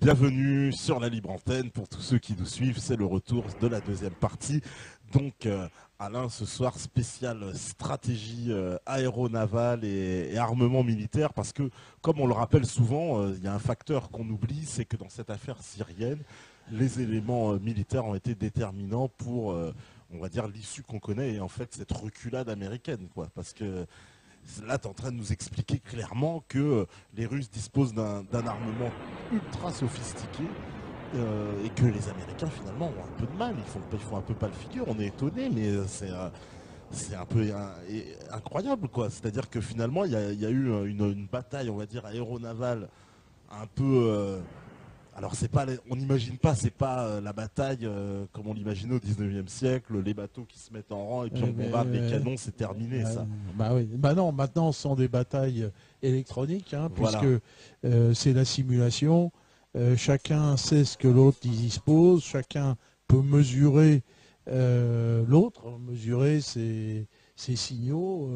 Bienvenue sur la libre antenne pour tous ceux qui nous suivent. C'est le retour de la deuxième partie. Donc, Alain, ce soir, spécial stratégie aéronavale et armement militaire. Parce que, comme on le rappelle souvent, il y a un facteur qu'on oublie, c'est que dans cette affaire syrienne, les éléments militaires ont été déterminants pour, on va dire, l'issue qu'on connaît et en fait cette reculade américaine, quoi. Parce que là, tu es en train de nous expliquer clairement que les Russes disposent d'un armement ultra sophistiqué et que les Américains, finalement, ont un peu de mal. Ils font un peu pas le figure. On est étonné, mais c'est un peu incroyable, quoi. C'est-à-dire que finalement, il y a eu une bataille, on va dire, aéronavale un peu. Alors c'est pas, on n'imagine pas, c'est pas la bataille comme on l'imaginait au 19e siècle, les bateaux qui se mettent en rang et puis on bombarde les canons, c'est terminé ça. Bah oui. Bah non, maintenant ce sont des batailles électroniques, hein, puisque Voilà. c'est la simulation. Chacun sait ce que l'autre dispose, chacun peut mesurer l'autre, mesurer ses signaux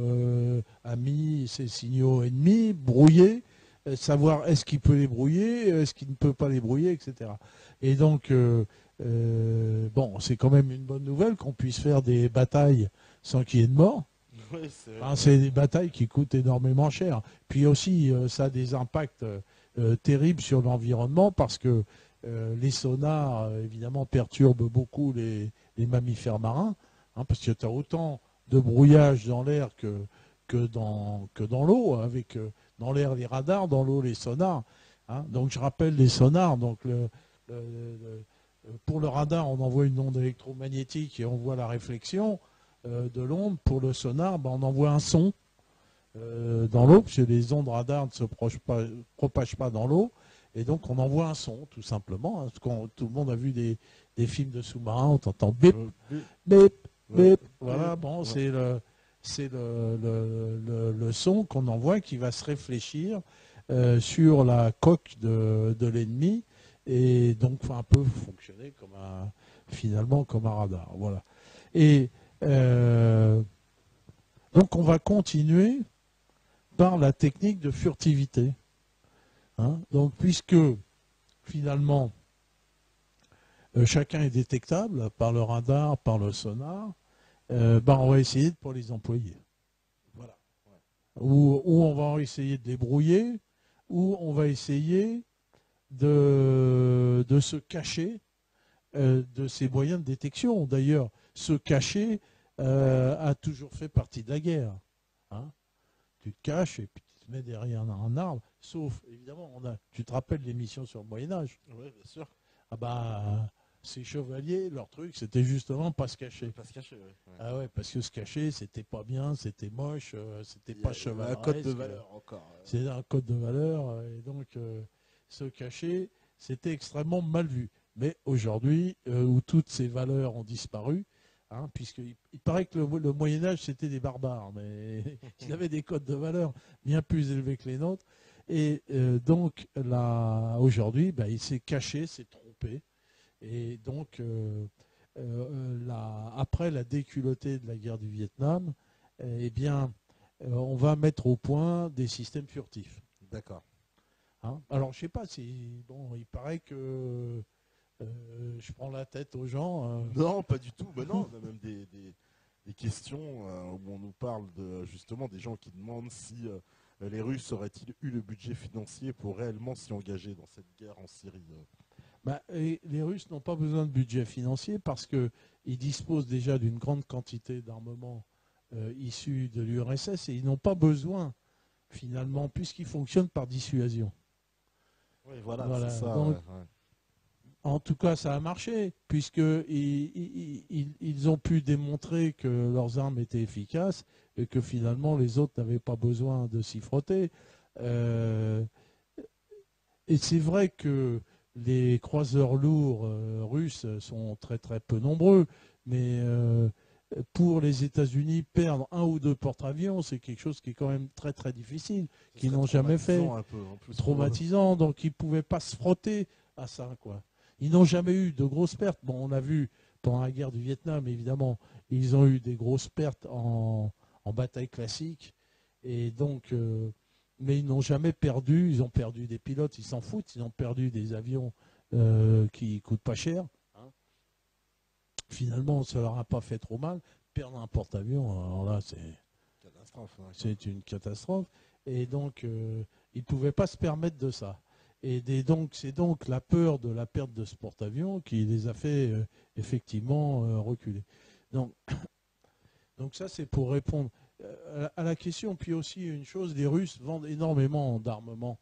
amis, ses signaux ennemis, brouiller, savoir est-ce qu'il peut les brouiller, est-ce qu'il ne peut pas les brouiller, etc. Et donc, bon, c'est quand même une bonne nouvelle qu'on puisse faire des batailles sans qu'il y ait de morts. Oui, Hein, c'est des batailles qui coûtent énormément cher. Puis aussi, ça a des impacts terribles sur l'environnement parce que les sonars, évidemment, perturbent beaucoup les mammifères marins, hein, parce que tu as autant de brouillage dans l'air que dans l'eau, avec dans l'air les radars, dans l'eau les sonars. Hein. Donc je rappelle les sonars. Donc pour le radar, on envoie une onde électromagnétique et on voit la réflexion de l'onde. Pour le sonar, ben, on envoie un son dans l'eau, parce que les ondes radar ne se propagent pas dans l'eau. Et donc on envoie un son, tout simplement. Hein, parce que tout le monde a vu des films de sous-marins, on t'entend bip, bip, bip. Voilà, bon, c'est le son qu'on envoie qui va se réfléchir sur la coque de l'ennemi et donc un peu fonctionner comme finalement comme un radar. Voilà. Et donc on va continuer par la technique de furtivité. Hein. Donc puisque finalement chacun est détectable par le radar, par le sonar, ben on va essayer de ne pas les employer. Voilà. Ou on va essayer de les brouiller, ou on va essayer de se cacher de ces moyens de détection. D'ailleurs, se cacher a toujours fait partie de la guerre. Hein. Tu te caches et puis tu te mets derrière un arbre. Sauf, évidemment, tu te rappelles l'émission sur le Moyen-Âge. Oui, bien sûr. Ah bah, ces chevaliers, leur truc, c'était justement pas se cacher. Pas se cacher, ouais. Ah ouais, parce que se cacher, c'était pas bien, c'était moche, c'était pas Il y avait un code de chevaleresque. valeur encore. C'est un code de valeur, et donc se cacher, c'était extrêmement mal vu. Mais aujourd'hui, où toutes ces valeurs ont disparu, hein, puisqu'il paraît que le Moyen-Âge, c'était des barbares, mais ils avaient des codes de valeur bien plus élevés que les nôtres. Et donc, là, aujourd'hui, ben, il s'est caché, s'est trompé. Et donc, après la déculottée de la guerre du Vietnam, eh bien, on va mettre au point des systèmes furtifs. D'accord. Hein. Alors, je sais pas si. Bon, il paraît que je prends la tête aux gens. Non, pas du tout. Ben non, on a même des questions où on nous parle justement des gens qui demandent si les Russes auraient-ils eu le budget financier pour réellement s'y engager dans cette guerre en Syrie. Bah, les Russes n'ont pas besoin de budget financier parce qu'ils disposent déjà d'une grande quantité d'armement issus de l'URSS et ils n'ont pas besoin, finalement, puisqu'ils fonctionnent par dissuasion. Oui, voilà, Voilà. c'est ça. Donc, Ouais. en tout cas, ça a marché, puisqu'ils ils ont pu démontrer que leurs armes étaient efficaces et que finalement les autres n'avaient pas besoin de s'y frotter. Euh, et c'est vrai que les croiseurs lourds russes sont très très peu nombreux, mais pour les États-Unis, perdre un ou deux porte-avions, c'est quelque chose qui est quand même très très difficile, Ce qu'ils serait n'ont jamais fait, traumatisant un peu en plus pour eux. traumatisant, donc ils ne pouvaient pas se frotter à ça, quoi. Ils n'ont jamais eu de grosses pertes. Bon, on a vu pendant la guerre du Vietnam, évidemment, ils ont eu des grosses pertes en bataille classique, et donc mais ils n'ont jamais perdu. Ils ont perdu des pilotes, ils s'en foutent. Ils ont perdu des avions qui coûtent pas cher. Hein. Finalement, ça leur a pas fait trop mal. Perdre un porte-avions, alors là, c'est une catastrophe. Et donc, ils ne pouvaient pas se permettre de ça. Et donc, c'est donc la peur de la perte de ce porte-avions qui les a fait effectivement reculer. Donc, ça, c'est pour répondre à la question. Puis aussi, une chose, les Russes vendent énormément d'armements,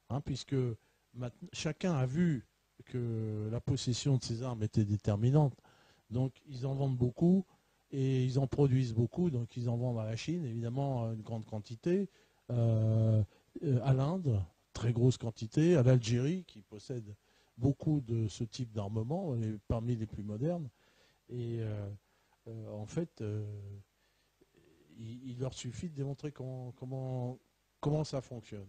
hein, puisque chacun a vu que la possession de ces armes était déterminante. Donc, ils en vendent beaucoup et ils en produisent beaucoup. Donc, ils en vendent à la Chine, évidemment, une grande quantité, à l'Inde, très grosse quantité, à l'Algérie, qui possède beaucoup de ce type d'armement, parmi les plus modernes. Et en fait, il leur suffit de démontrer comment ça fonctionne.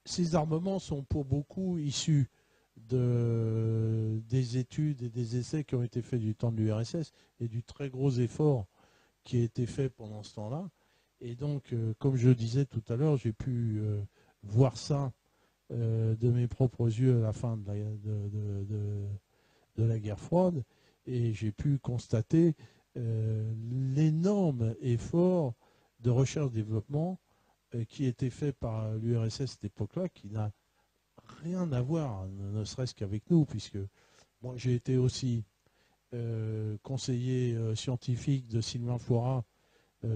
Ces armements sont pour beaucoup issus des études et des essais qui ont été faits du temps de l'URSS et du très gros effort qui a été fait pendant ce temps-là. Et donc, comme je disais tout à l'heure, j'ai pu voir ça de mes propres yeux à la fin de la guerre froide, et j'ai pu constater l'énorme effort de recherche-développement qui était fait par l'URSS à cette époque-là, qui n'a rien à voir, ne serait-ce qu'avec nous, puisque moi j'ai été aussi conseiller scientifique de Sylvain Florat,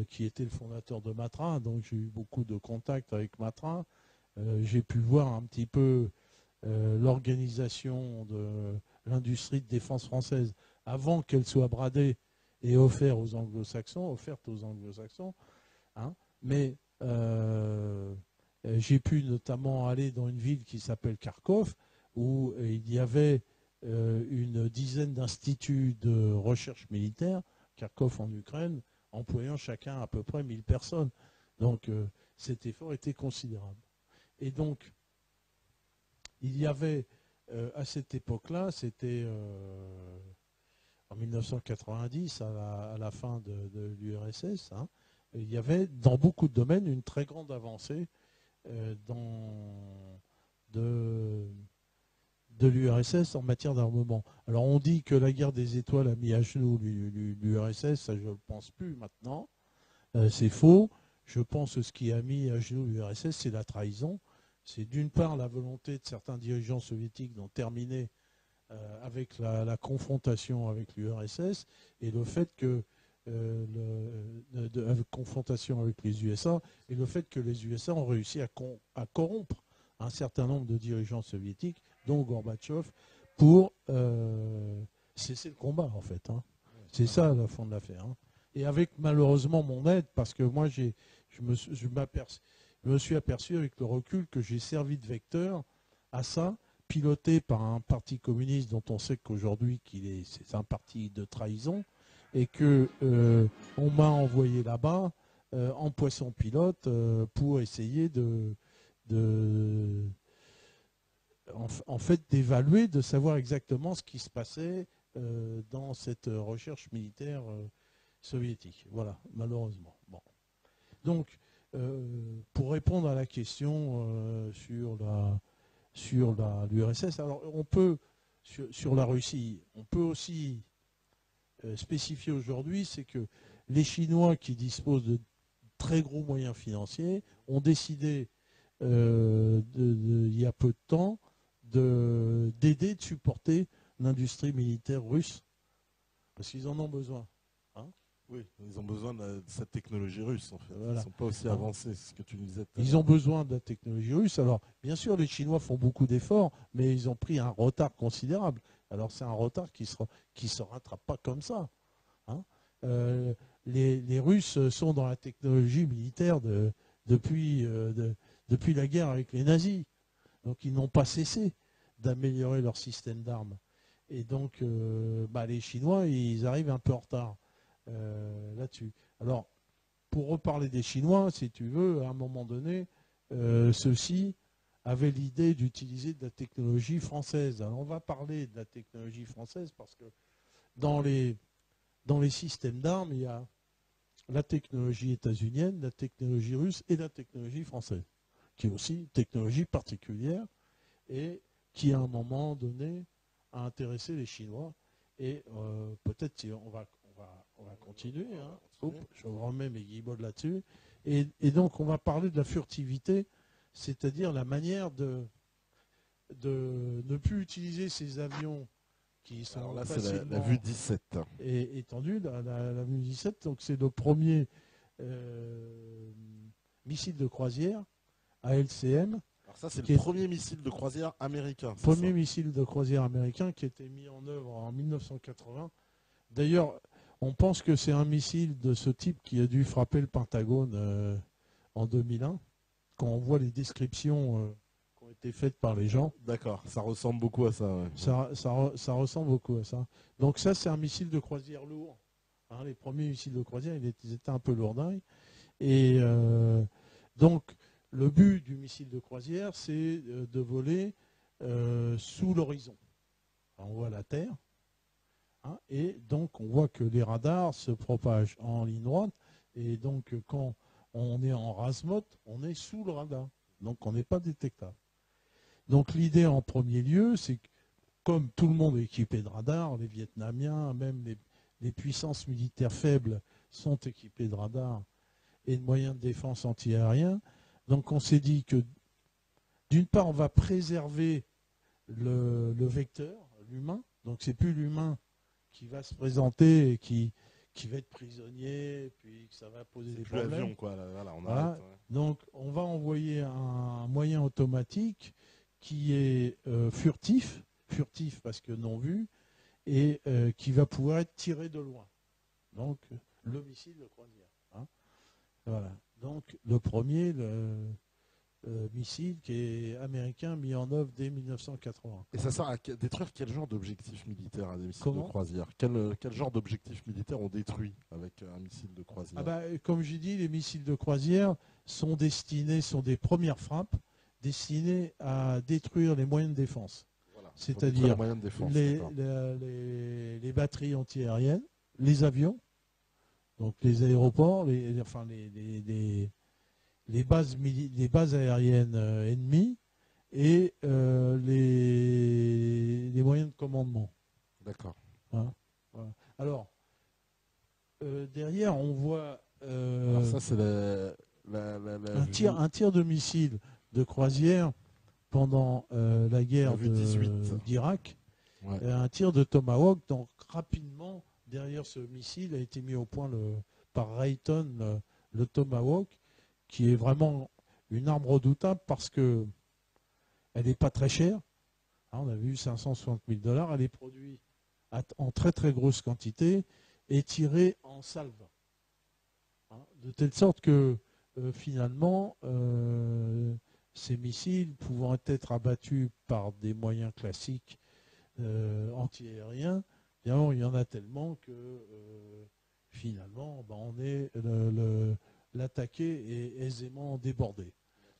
qui était le fondateur de Matra, donc j'ai eu beaucoup de contacts avec Matra. J'ai pu voir un petit peu l'organisation de l'industrie de défense française avant qu'elle soit bradée et offerte aux anglo-saxons, hein. Mais j'ai pu notamment aller dans une ville qui s'appelle Kharkov, où il y avait une dizaine d'instituts de recherche militaire, Kharkov en Ukraine, employant chacun à peu près 1000 personnes. Donc cet effort était considérable. Et donc, il y avait à cette époque-là, c'était en 1990, à la fin de l'URSS, hein, il y avait dans beaucoup de domaines une très grande avancée de l'URSS en matière d'armement. Alors on dit que la guerre des étoiles a mis à genoux l'URSS, ça je ne le pense plus maintenant, c'est faux. Je pense que ce qui a mis à genoux l'URSS, c'est la trahison. C'est d'une part la volonté de certains dirigeants soviétiques d'en terminer avec la confrontation avec l'URSS, et le fait que avec confrontation avec les USA, et le fait que les USA ont réussi à corrompre un certain nombre de dirigeants soviétiques, dont Gorbatchev, pour cesser le combat, en fait. Hein. C'est ça, le fond de l'affaire. Hein. Et avec, malheureusement, mon aide, parce que moi, je me suis aperçu avec le recul que j'ai servi de vecteur à ça, piloté par un parti communiste dont on sait qu'aujourd'hui c'est un parti de trahison, et que on m'a envoyé là-bas en poisson pilote pour essayer en fait d'évaluer, de savoir exactement ce qui se passait dans cette recherche militaire soviétique. Voilà, malheureusement. Bon. Donc, pour répondre à la question sur l'URSS, alors on peut, sur la Russie, on peut aussi spécifier aujourd'hui, c'est que les Chinois qui disposent de très gros moyens financiers ont décidé il y a peu de temps d'aider, de supporter l'industrie militaire russe, parce qu'ils en ont besoin. Hein. Oui, ils ont besoin de cette technologie russe, en fait. Voilà. Ils ne sont pas aussi Hein. avancés, c'est ce que tu nous disais. Ils ont besoin de la technologie russe. Alors, bien sûr, les Chinois font beaucoup d'efforts, mais ils ont pris un retard considérable. Alors, c'est un retard qui se rattrape pas comme ça. Hein. Les Russes sont dans la technologie militaire depuis la guerre avec les nazis. Donc, ils n'ont pas cessé d'améliorer leur système d'armes. Et donc, les Chinois, ils arrivent un peu en retard là-dessus. Alors, pour reparler des Chinois, si tu veux, à un moment donné, ceux-ci avaient l'idée d'utiliser de la technologie française. Alors, on va parler de la technologie française parce que dans les systèmes d'armes, il y a la technologie états-unienne, la technologie russe et la technologie française, qui est aussi une technologie particulière et qui, à un moment donné, a intéressé les Chinois. Et peut-être on va continuer. Hein. Oups, je remets mes guillemets là-dessus. Et donc, on va parler de la furtivité, c'est-à-dire la manière de ne plus utiliser ces avions qui sont Alors là, c'est facilement la vue 17. et étendue, la vue 17. Donc, c'est le premier missile de croisière ALCM. Alors ça, c'est le premier missile de croisière américain. Premier missile de croisière américain qui a été mis en œuvre en 1980. D'ailleurs, on pense que c'est un missile de ce type qui a dû frapper le Pentagone en 2001. Quand on voit les descriptions qui ont été faites par les gens. D'accord, ça ressemble beaucoup à ça. Ouais. Ça ressemble beaucoup à ça. Donc ça, c'est un missile de croisière lourd. Hein, les premiers missiles de croisière, ils étaient un peu lourdingues. Et donc, le but du missile de croisière, c'est de voler sous l'horizon. On voit la Terre. Hein, et donc, on voit que les radars se propagent en ligne droite. Et donc, quand on est en rasemote, on est sous le radar. Donc, on n'est pas détectable. Donc, l'idée en premier lieu, c'est que comme tout le monde est équipé de radars, les Vietnamiens, même les puissances militaires faibles sont équipées de radars et de moyens de défense antiaériens. Donc, on s'est dit que, d'une part, on va préserver le vecteur, l'humain. Donc, c'est plus l'humain qui va se présenter et qui va être prisonnier, puis que ça va poser des problèmes. Avion, quoi. Voilà, voilà. arrête, ouais. Donc, on va envoyer un moyen automatique qui est furtif parce que non vu, et qui va pouvoir être tiré de loin. Donc, le missile de croisière. Hein. Voilà. Donc, le premier, missile qui est américain mis en œuvre dès 1980. Et ça sert à détruire quel genre d'objectif militaire à des missiles Comment de croisière? Quel genre d'objectif militaire on détruit avec un missile de croisière? Comme j'ai dit, les missiles de croisière sont des premières frappes destinées à détruire les moyens de défense. Voilà, c'est-à-dire les les batteries antiaériennes, les avions, donc les aéroports, les bases aériennes ennemies et les moyens de commandement. D'accord. Hein, voilà. Alors, derrière, on voit alors ça, c'est un tir de missile de croisière pendant la guerre d'Irak. Ouais. Un tir de Tomahawk. Donc, rapidement, derrière ce missile a été mis au point par Raytheon le Tomahawk, qui est vraiment une arme redoutable parce que elle n'est pas très chère. Hein, on a vu 560 000 $. Elle est produite en très très grosse quantité et tirée en salve. Hein, de telle sorte que finalement, ces missiles pouvant être abattus par des moyens classiques antiaériens, il y en a tellement que finalement, on est l'attaqué est aisément débordé.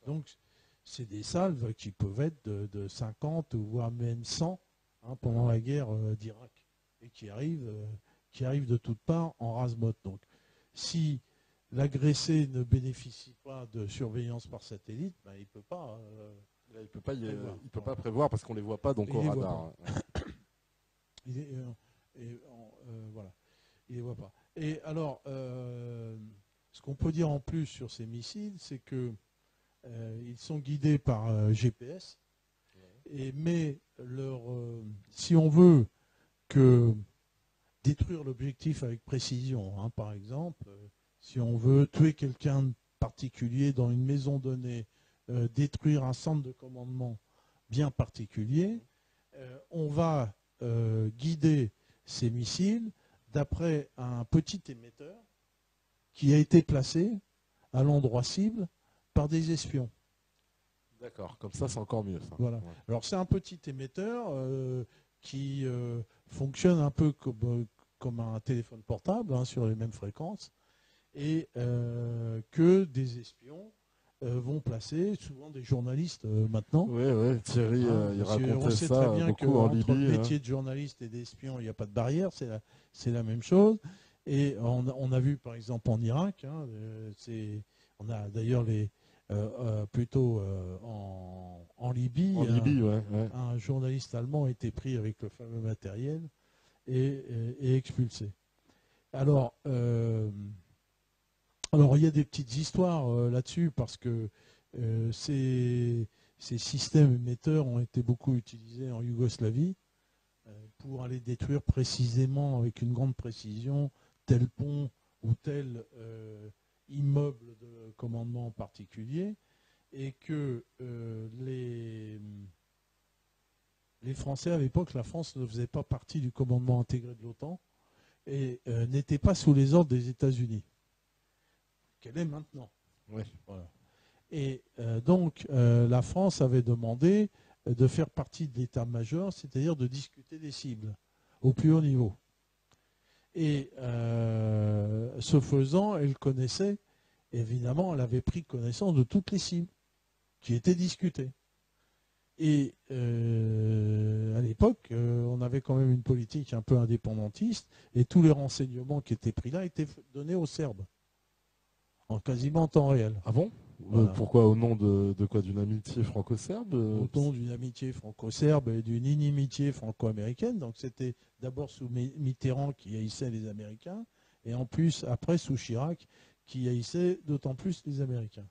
Donc, c'est des salves qui peuvent être de 50 voire même 100 pendant la guerre d'Irak et qui arrivent de toutes parts en rase-motte. Donc, si l'agressé ne bénéficie pas de surveillance par satellite, il ne peut pas. Il peut pas prévoir parce qu'on ne les voit pas donc au radar. Voilà, il les voit pas. Et alors, ce qu'on peut dire en plus sur ces missiles, c'est que ils sont guidés par GPS. Mais si on veut détruire l'objectif avec précision, par exemple, si on veut tuer quelqu'un de particulier dans une maison donnée, détruire un centre de commandement bien particulier, on va guider ces missiles d'après un petit émetteur qui a été placé à l'endroit cible par des espions. D'accord, comme ça c'est encore mieux. Ça. Voilà. Ouais. Alors c'est un petit émetteur qui fonctionne un peu comme un téléphone portable sur les mêmes fréquences et que des espions vont placer, souvent des journalistes maintenant. Oui, Thierry, il racontait ça très bien beaucoup en Libye. Entre le métier de journaliste et d'espion, il n'y a pas de barrière, c'est la même chose. Et on a vu par exemple en Irak, hein, on a d'ailleurs plutôt en Libye, En Libye, ouais. un journaliste allemand a été pris avec le fameux matériel et expulsé. Alors, il y a des petites histoires là-dessus parce que ces systèmes émetteurs ont été beaucoup utilisés en Yougoslavie pour aller détruire précisément, avec une grande précision, tel pont ou tel immeuble de commandement particulier, et que les Français à l'époque, la France ne faisait pas partie du commandement intégré de l'OTAN et n'était pas sous les ordres des États-Unis, qu'elle est maintenant. Ouais. Voilà. Et donc, la France avait demandé de faire partie de l'état-major, c'est-à-dire de discuter des cibles au plus haut niveau. Et ce faisant, elle connaissait, évidemment, elle avait pris connaissance de toutes les cibles qui étaient discutées. Et à l'époque, on avait quand même une politique un peu indépendantiste, et tous les renseignements qui étaient pris là étaient donnés aux Serbes, en quasiment temps réel. Ah bon? Voilà. Pourquoi? Au nom de quoi? D'une amitié franco-serbe? Au nom d'une amitié franco-serbe et d'une inimitié franco-américaine. Donc c'était d'abord sous Mitterrand qui haïssait les Américains, et en plus, après, sous Chirac, qui haïssait d'autant plus les Américains.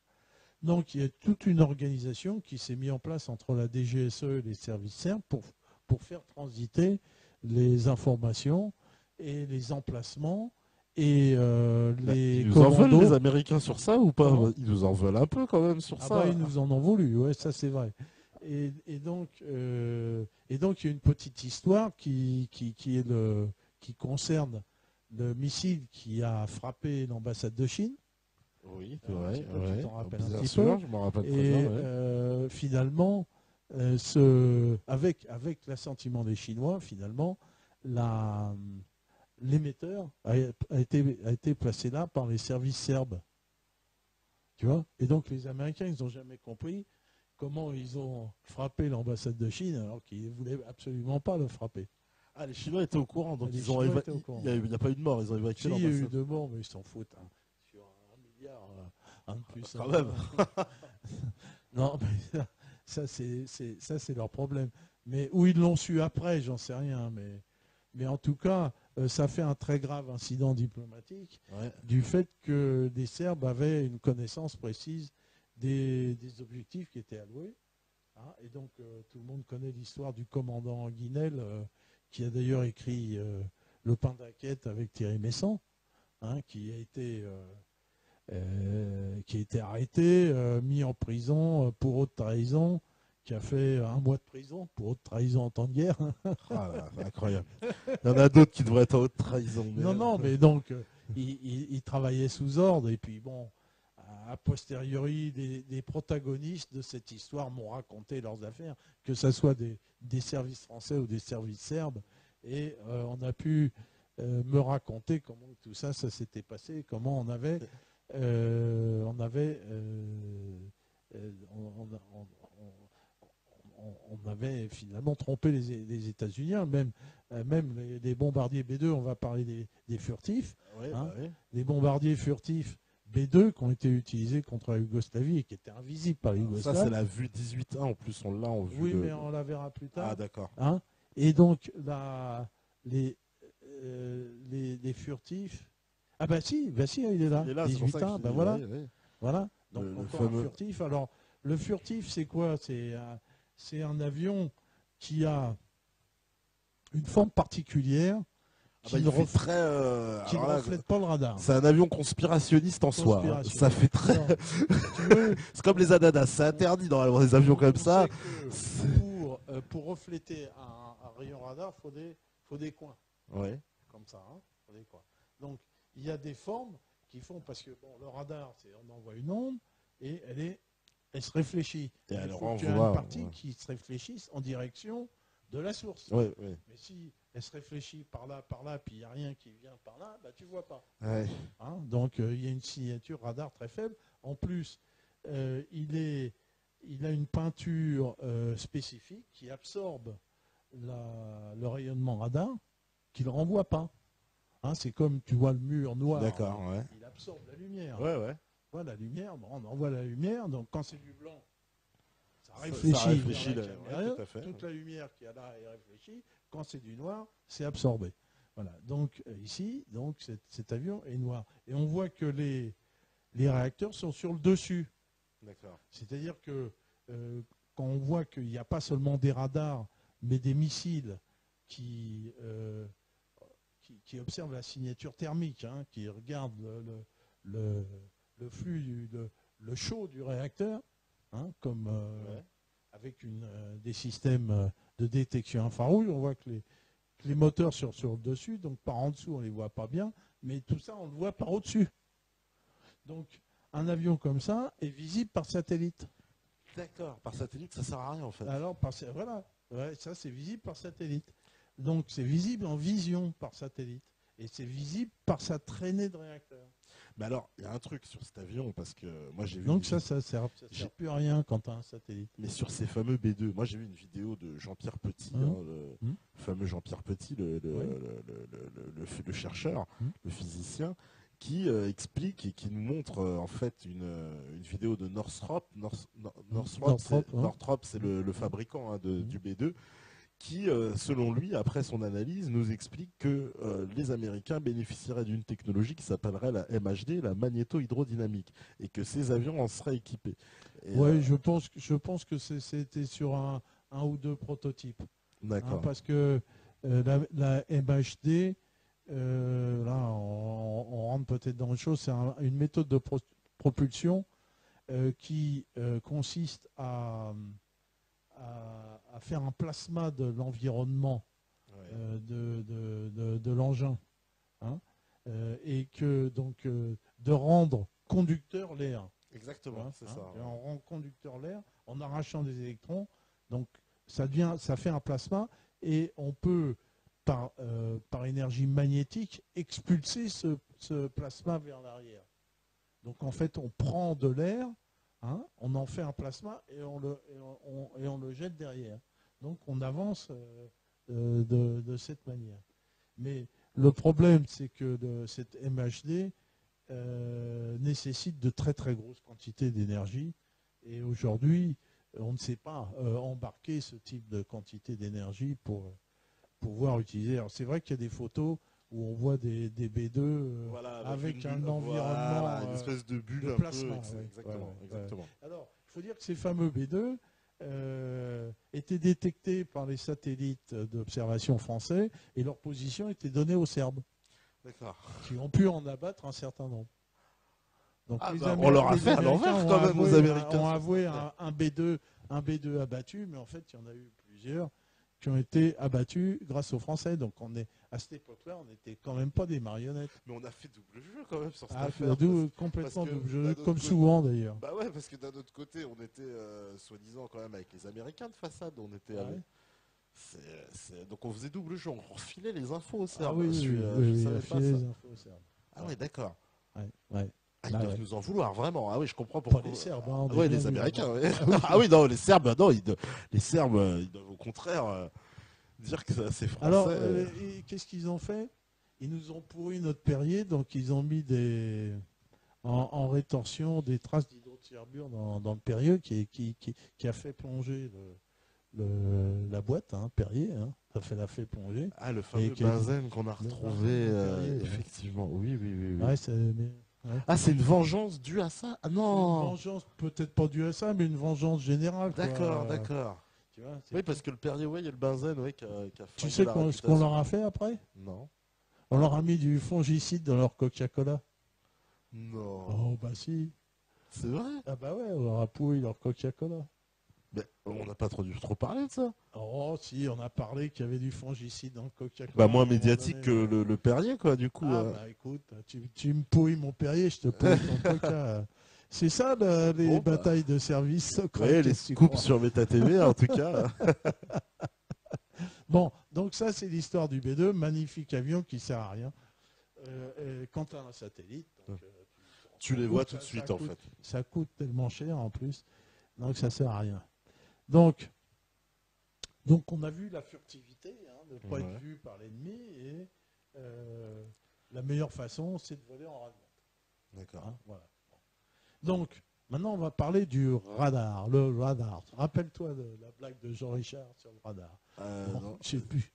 Donc il y a toute une organisation qui s'est mise en place entre la DGSE et les services serbes pour faire transiter les informations et les emplacements et les ils nous en commandos. veulent, les Américains, sur ça ou pas? Comment? Ils nous en veulent un peu quand même sur Ah ça. bah ils nous en ont voulu, ouais, ça c'est vrai. Et donc il y a une petite histoire qui concerne le missile qui a frappé l'ambassade de Chine. Oui, Un ouais, petit peu, ouais. tu t'en rappelles Bien un petit sûr, peu. je m'en rappelle très Et bien. Ouais. finalement, avec l'assentiment des Chinois, finalement, l'émetteur a été placé là par les services serbes. Tu vois? Et donc les Américains, ils n'ont jamais compris comment ils ont frappé l'ambassade de Chine alors qu'ils ne voulaient absolument pas le frapper. Ah, les Chinois étaient au courant, donc Les ils ont Chinois étaient au courant. il n'y a pas eu de mort, ils ont évacué Si, il y a eu l'ambassade. 2 morts, mais ils s'en foutent. Hein. Sur 1 milliard, un de plus. Quand même. Non, mais ça c'est leur problème. Mais où ils l'ont su après, j'en sais rien. Mais en tout cas, ça fait un très grave incident diplomatique Ouais. du fait que les Serbes avaient une connaissance précise des objectifs qui étaient alloués. Hein, et donc, tout le monde connaît l'histoire du commandant Guinel, qui a d'ailleurs écrit Le pain d'Aquette avec Thierry Messant, hein, qui a été arrêté, mis en prison pour haute trahison, qui a fait 1 mois de prison pour haute trahison en temps de guerre. Ah là, c'est incroyable. Il y en a d'autres qui devraient être en haute trahison. Mais... Non, mais donc, il travaillait sous ordre, et puis bon, a posteriori, des protagonistes de cette histoire m'ont raconté leurs affaires, que ce soit des services français ou des services serbes, et on a pu me raconter comment tout ça s'était passé, comment on avait finalement trompé les États-Unis, hein, même les bombardiers B2, on va parler des furtifs, Ouais, hein, bah ouais. les bombardiers furtifs B2 qui ont été utilisés contre la Yougoslavie et qui étaient invisibles par les Ça, Yougoslaves. c'est la vue 18-1, en plus, on l'a en vue. Oui, mais on la verra plus tard. Ah, d'accord. Hein, et donc, les furtifs. Ah, bah si, il est là. Il est là, c'est pour 18 ça que ans, je ben dis, voilà. ouais, ouais. Voilà. Donc, Le encore fameux... un furtif. Alors, le furtif, c'est quoi? C'est un avion qui a une forme particulière qui ne reflète pas le radar. C'est un avion conspirationniste en soi. Hein. Ça fait très. Alors, c'est comme les ananas, c'est interdit normalement des avions comme ça. Pour refléter un rayon radar, il faut des coins. Ouais. Comme ça, hein, faut des coins. Donc, il y a des formes qui font, parce que bon, le radar, on envoie une onde et elle se réfléchit. Et il faut qu'il y ait une partie qui se réfléchisse en direction de la source. Ouais, ouais. Mais si elle se réfléchit par là, puis il n'y a rien qui vient par là, bah, tu ne vois pas. Ouais. Hein, donc il y a une signature radar très faible. En plus, il a une peinture spécifique qui absorbe le rayonnement radar, qui ne le renvoie pas. Hein, c'est comme tu vois le mur noir. D'accord, ouais. Il absorbe la lumière. Ouais, ouais. Voilà, la lumière, bon, on envoie la lumière, donc quand c'est du blanc, ça Ça réfléchit, réfléchit, vers là, la ouais, caméra, tout à fait. toute la lumière qu'il y a là est réfléchie. Quand c'est du noir, c'est absorbé. Voilà. Donc ici, donc cet avion est noir. Et on voit que les réacteurs sont sur le dessus. D'accord. C'est-à-dire que quand on voit qu'il n'y a pas seulement des radars, mais des missiles qui, qui observent la signature thermique, hein, qui regardent le flux, le chaud du réacteur, hein, comme Ouais. avec des systèmes de détection infrarouge, on voit que les moteurs sont sur le dessus, donc par en dessous on ne les voit pas bien, mais tout ça on le voit par au-dessus. Donc un avion comme ça est visible par satellite. D'accord. Par satellite, ça sert à rien en fait. Alors voilà, ouais, ça c'est visible par satellite. Donc c'est visible en vision par satellite. Et c'est visible par sa traînée de réacteurs. Mais alors, il y a un truc sur cet avion, parce que moi j'ai vu. Donc ça sert plus à rien quand tu as un satellite. Mais sur ces fameux B2, moi j'ai vu une vidéo de Jean-Pierre Petit, le fameux Jean-Pierre Petit, le chercheur, le physicien, qui explique et qui nous montre en fait une vidéo de Northrop. Northrop, c'est le fabricant hein, du B2, qui, selon lui, après son analyse, nous explique que les Américains bénéficieraient d'une technologie qui s'appellerait la MHD, la magnéto-hydrodynamique, et que ces avions en seraient équipés. Oui, je pense que c'était sur un ou deux prototypes. D'accord. Hein, parce que la MHD, là, on rentre peut-être dans une chose, c'est une méthode de propulsion qui consiste à faire un plasma de l'environnement de l'engin, hein, et que donc de rendre conducteur l'air. Exactement, c'est ça. Et on rend conducteur l'air en arrachant des électrons, donc ça fait un plasma et on peut par énergie magnétique expulser ce plasma vers l'arrière. Donc en fait on prend de l'air. Hein, on en fait un plasma et on le jette derrière. Donc on avance de cette manière. Mais le problème, c'est que cette MHD nécessite de très très grosses quantités d'énergie. Et aujourd'hui, on ne sait pas embarquer ce type de quantité d'énergie pour pouvoir utiliser. Alors c'est vrai qu'il y a des photos où on voit des B2 voilà, avec un bulle, environnement voilà, une espèce de bulle de un plasma. peu. Exactement. Alors, il faut dire que ces fameux B2 étaient détectés par les satellites d'observation français et leur position était donnée aux Serbes. D'accord. Qui ont pu en abattre un certain nombre. Donc on leur a fait à l'envers quand même aux Américains. On a avoué un B2 abattu, mais en fait, il y en a eu plusieurs qui ont été abattus grâce aux Français. Donc à cette époque-là, on n'était quand même pas des marionnettes. Mais on a fait double jeu quand même sur cette affaire. Complètement double jeu, comme souvent d'ailleurs. Bah ouais, parce que d'un autre côté, on était soi-disant quand même avec les Américains de façade. On était donc on faisait double jeu, on refilait les infos aux Serbes. Oui, je savais pas ça. Les infos aux Serbes. Ah ouais, d'accord. Ouais. Ils doivent nous en vouloir, vraiment. Ah oui, je comprends pourquoi. Pas les Serbes, hein, les Américains. Ouais. Ah oui, non, les Serbes, non, les Serbes, ils doivent au contraire dire que c'est français. Alors, qu'est-ce qu'ils ont fait? Ils nous ont pourri notre Perrier, donc ils ont mis en rétorsion des traces d'hydrocarbures dans le Perrier qui a fait plonger la boîte, hein, Perrier, hein, ça fait plonger. Ah, le fameux benzène qu'on a retrouvé, effectivement. Oui. Ouais, Ah, c'est une vengeance due à ça? Ah non! Une vengeance, peut-être pas due à ça, mais une vengeance générale. D'accord. Tu vois, oui, parce que le Perrier, il y a le benzène qui a tu sais ce qu'on leur a fait après? Non. On leur a mis du fongicide dans leur Coca-Cola. Non. Oh, bah si. C'est vrai? Ah bah ouais, on leur a pourri leur Coca-Cola. Mais on n'a pas trop parlé de ça. Oh si, on a parlé qu'il y avait du fongicide dans le Coca-Cola. Bah moins médiatique que le Perrier, quoi, du coup. Ah bah écoute, tu me pourris mon Perrier, je te pourris ton Coca. C'est ça les batailles de service secret. Oui, les scoops sur Meta TV, en tout cas. Bon, donc ça c'est l'histoire du B2, magnifique avion qui sert à rien. Quand tu as un satellite, donc, tu les vois tout de suite en fait. Ça coûte tellement cher en plus, donc ça sert à rien. Donc on a vu la furtivité, hein, de ne pas être vu par l'ennemi, et la meilleure façon, c'est de voler en rade. D'accord. Hein, voilà. Donc, maintenant, on va parler du radar. Le radar. Rappelle-toi de la blague de Jean Richard sur le radar. Bon, Non. je sais plus.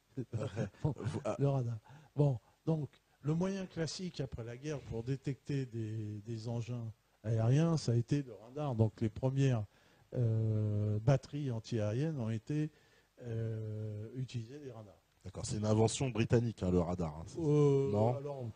Bon, Ah, le radar. Bon, donc, le moyen classique après la guerre pour détecter des engins aériens, ça a été le radar. Donc, les premières batteries antiaériennes ont été utilisées des radars. d'accord, c'est une invention britannique, hein, le radar. Hein, non. Alors,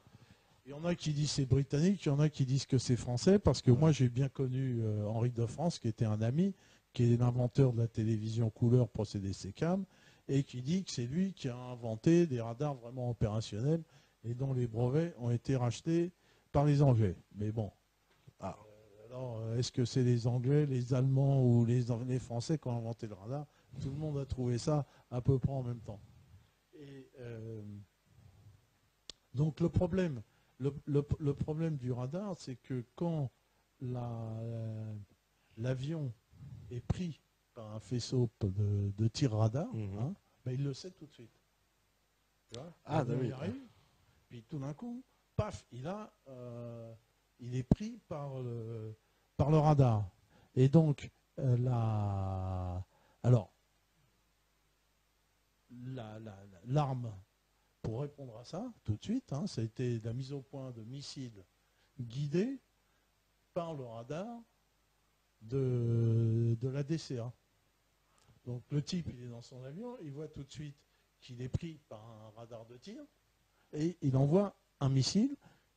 il y en a qui disent c'est britannique, il y en a qui disent que c'est français, parce que moi j'ai bien connu Henri de France, qui était un ami, qui est l'inventeur de la télévision couleur procédé SECAM, et qui dit que c'est lui qui a inventé des radars vraiment opérationnels et dont les brevets ont été rachetés par les Anglais. Mais bon, Ah, alors est-ce que c'est les Anglais, les Allemands ou les Français qui ont inventé le radar? Tout le monde a trouvé ça à peu près en même temps. Et donc le problème du radar, c'est que quand l'avion est pris par un faisceau de tir radar, hein, ben, il le sait tout de suite. Tu vois, ah l'avion, oui. il arrive, puis tout d'un coup, paf, il est pris par le radar. Et donc, alors, l'arme pour répondre à ça, tout de suite, hein, ça a été la mise au point de missiles guidés par le radar de la DCA. Donc le type, il est dans son avion, il voit tout de suite qu'il est pris par un radar de tir, et il envoie un missile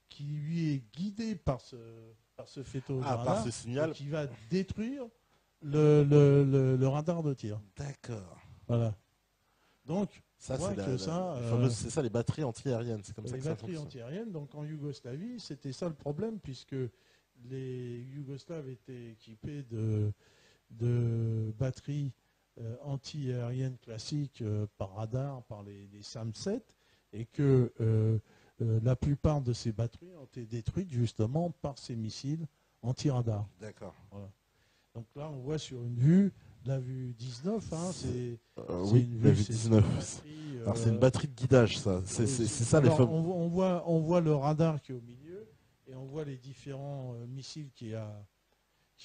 qui lui est guidé par ce faisceau de radar, par ce signal. et qui va détruire le radar de tir. D'accord. Voilà. Donc, Ça, c'est c'est ça les batteries antiaériennes. C'est comme ça les que ça batteries fonctionne. antiaériennes. Donc en Yougoslavie, c'était ça le problème, puisque les Yougoslaves étaient équipés de batteries anti-aériennes classiques par radar, par les SAM-7, et que la plupart de ces batteries ont été détruites justement par ces missiles anti-radar. D'accord. Voilà. Donc là, on voit sur une vue, la vue 19, hein, c'est oui, une la vue, vue c'est 19. une batterie, Alors c'est une batterie de guidage, ça. C'est ça les alors, fameux. on voit le radar qui est au milieu, et on voit les différents missiles qu'il y a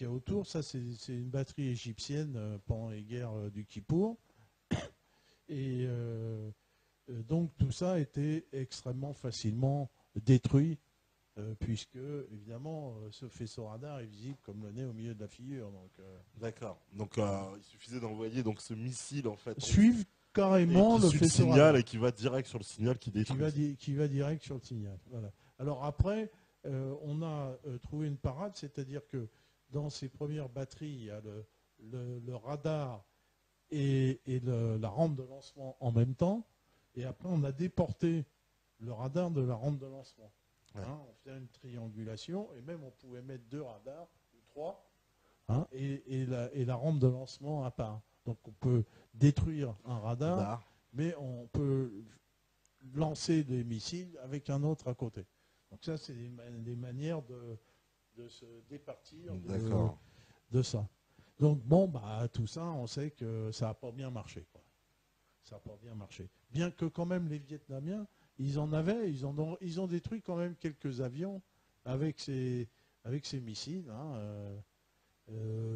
autour. Ça, c'est une batterie égyptienne pendant les guerres du Kippour. Et donc tout ça a été extrêmement facilement détruit, puisque évidemment ce faisceau radar est visible comme le nez au milieu de la figure. D'accord. Donc il suffisait d'envoyer donc ce missile en fait. Suivre carrément et qui le suit le faisceau signal radar, et qui va direct sur le signal qui détruit. qui va direct sur le signal. Voilà. Alors après, on a trouvé une parade, c'est-à-dire que dans ces premières batteries, il y a le radar et la rampe de lancement en même temps. Et après, on a déporté le radar de la rampe de lancement. Ouais. Hein, on faisait une triangulation, et même on pouvait mettre 2 radars, ou 3, hein, et la rampe de lancement à part. Donc on peut détruire un radar, mais on peut lancer des missiles avec un autre à côté. Donc ça, c'est des manières de se départir de ça. Donc bon, bah, tout ça, on sait que ça n'a pas bien marché, quoi. Ça n'a pas bien marché. Bien que quand même les Vietnamiens, ils ont détruit quand même quelques avions avec ces missiles. Hein,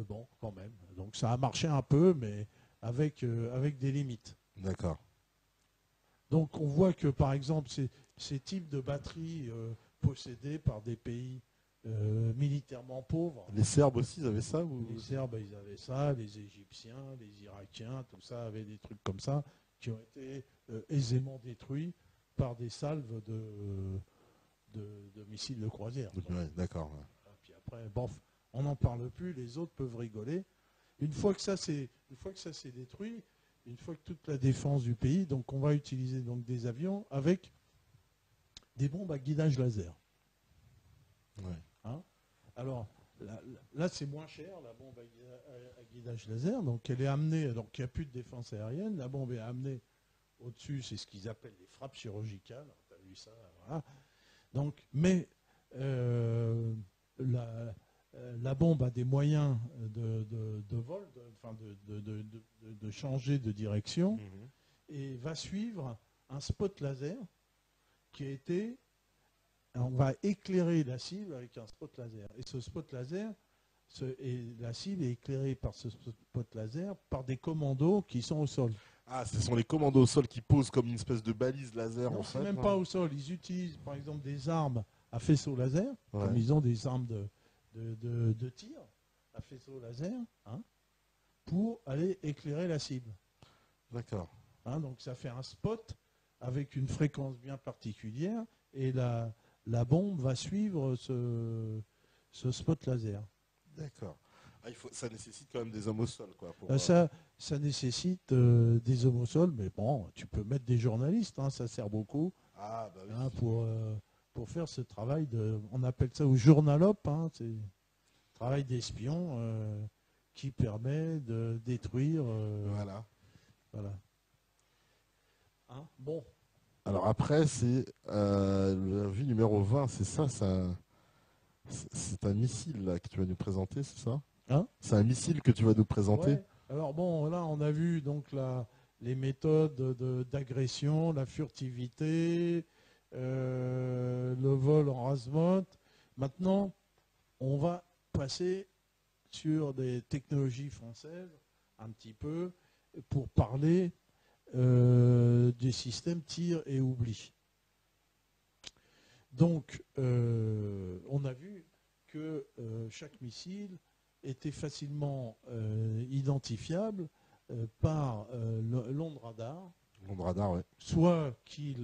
bon, quand même. Donc ça a marché un peu, mais avec des limites. D'accord. Donc on voit que par exemple ces types de batteries possédées par des pays militairement pauvres. Les Serbes aussi, ils avaient ça Les Serbes, ils avaient ça, les Égyptiens, les Irakiens, tout ça avait des trucs comme ça qui ont été aisément détruits par des salves de missiles de croisière. Ouais, d'accord. Ouais. Puis après, bon, on n'en parle plus, les autres peuvent rigoler. Une fois que ça s'est détruit, une fois que toute la défense du pays, donc on va utiliser donc des avions avec des bombes à guidage laser. Ouais. Hein, alors là, c'est moins cher, la bombe à guidage laser. Donc elle est amenée, donc il n'y a plus de défense aérienne. La bombe est amenée au-dessus, c'est ce qu'ils appellent les frappes chirurgicales. Tu as vu ça, voilà. Donc, mais la bombe a des moyens de vol, de changer de direction, et va suivre un spot laser qui a été on va éclairer la cible avec un spot laser. Et ce spot laser, la cible est éclairée par ce spot laser par des commandos qui sont au sol. Ah, ce sont les commandos au sol qui posent comme une espèce de balise laser Non, en c'est fait. même pas au sol. Ils utilisent par exemple des armes à faisceau laser, Ouais. comme ils ont des armes de tir à faisceau laser, hein, pour aller éclairer la cible. D'accord. Hein, donc ça fait un spot avec une fréquence bien particulière et la bombe va suivre ce spot laser. D'accord. Ah, ça nécessite quand même des hommes au sol, quoi. Ça nécessite des hommes au sol, mais bon, tu peux mettre des journalistes, hein, ça sert beaucoup Ah, bah oui. hein, pour faire ce travail on appelle ça au journalope, hein, c'est travail d'espion qui permet de détruire. Voilà. Voilà. Hein, bon. Alors après, c'est la vue numéro 20, c'est ça, c'est un missile là, que tu vas nous présenter, c'est ça? Hein? C'est un missile que tu vas nous présenter? Ouais. Alors bon, là, on a vu donc les méthodes d'agression, la furtivité, le vol en rase-motte. Maintenant, on va passer sur des technologies françaises un petit peu pour parler des systèmes tir et oubli. Donc, on a vu que chaque missile était facilement identifiable par l'onde radar. L'onde radar, ouais. Soit qui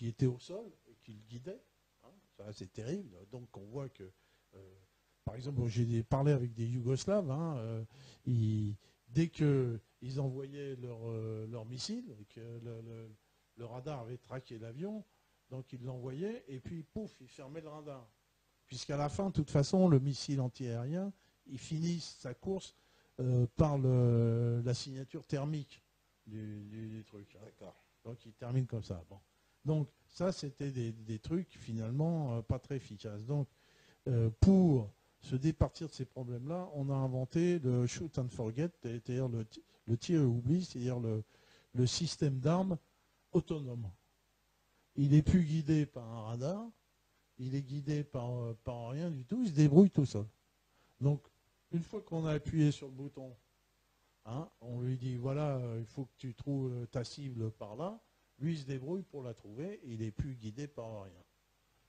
était au sol et qui le guidait. Hein, ça, c'est terrible. Donc, on voit que, par exemple, j'ai parlé avec des Yougoslaves. Hein, dès qu'ils envoyaient leur missile et que le radar avait traqué l'avion, donc ils l'envoyaient et puis, pouf, ils fermaient le radar. Puisqu'à la fin, de toute façon, le missile antiaérien, il finit sa course par la signature thermique du truc. Hein. D'accord. Donc il termine comme ça. Bon. Donc ça, c'était des trucs finalement pas très efficaces. Donc pour se départir de ces problèmes-là, on a inventé le shoot and forget, c'est-à-dire le tir et oubli, c'est-à-dire le système d'armes autonome. Il n'est plus guidé par un radar, il est guidé par rien du tout, il se débrouille tout seul. Donc, une fois qu'on a appuyé sur le bouton, hein, on lui dit, voilà, il faut que tu trouves ta cible par là, lui il se débrouille pour la trouver, et il n'est plus guidé par rien.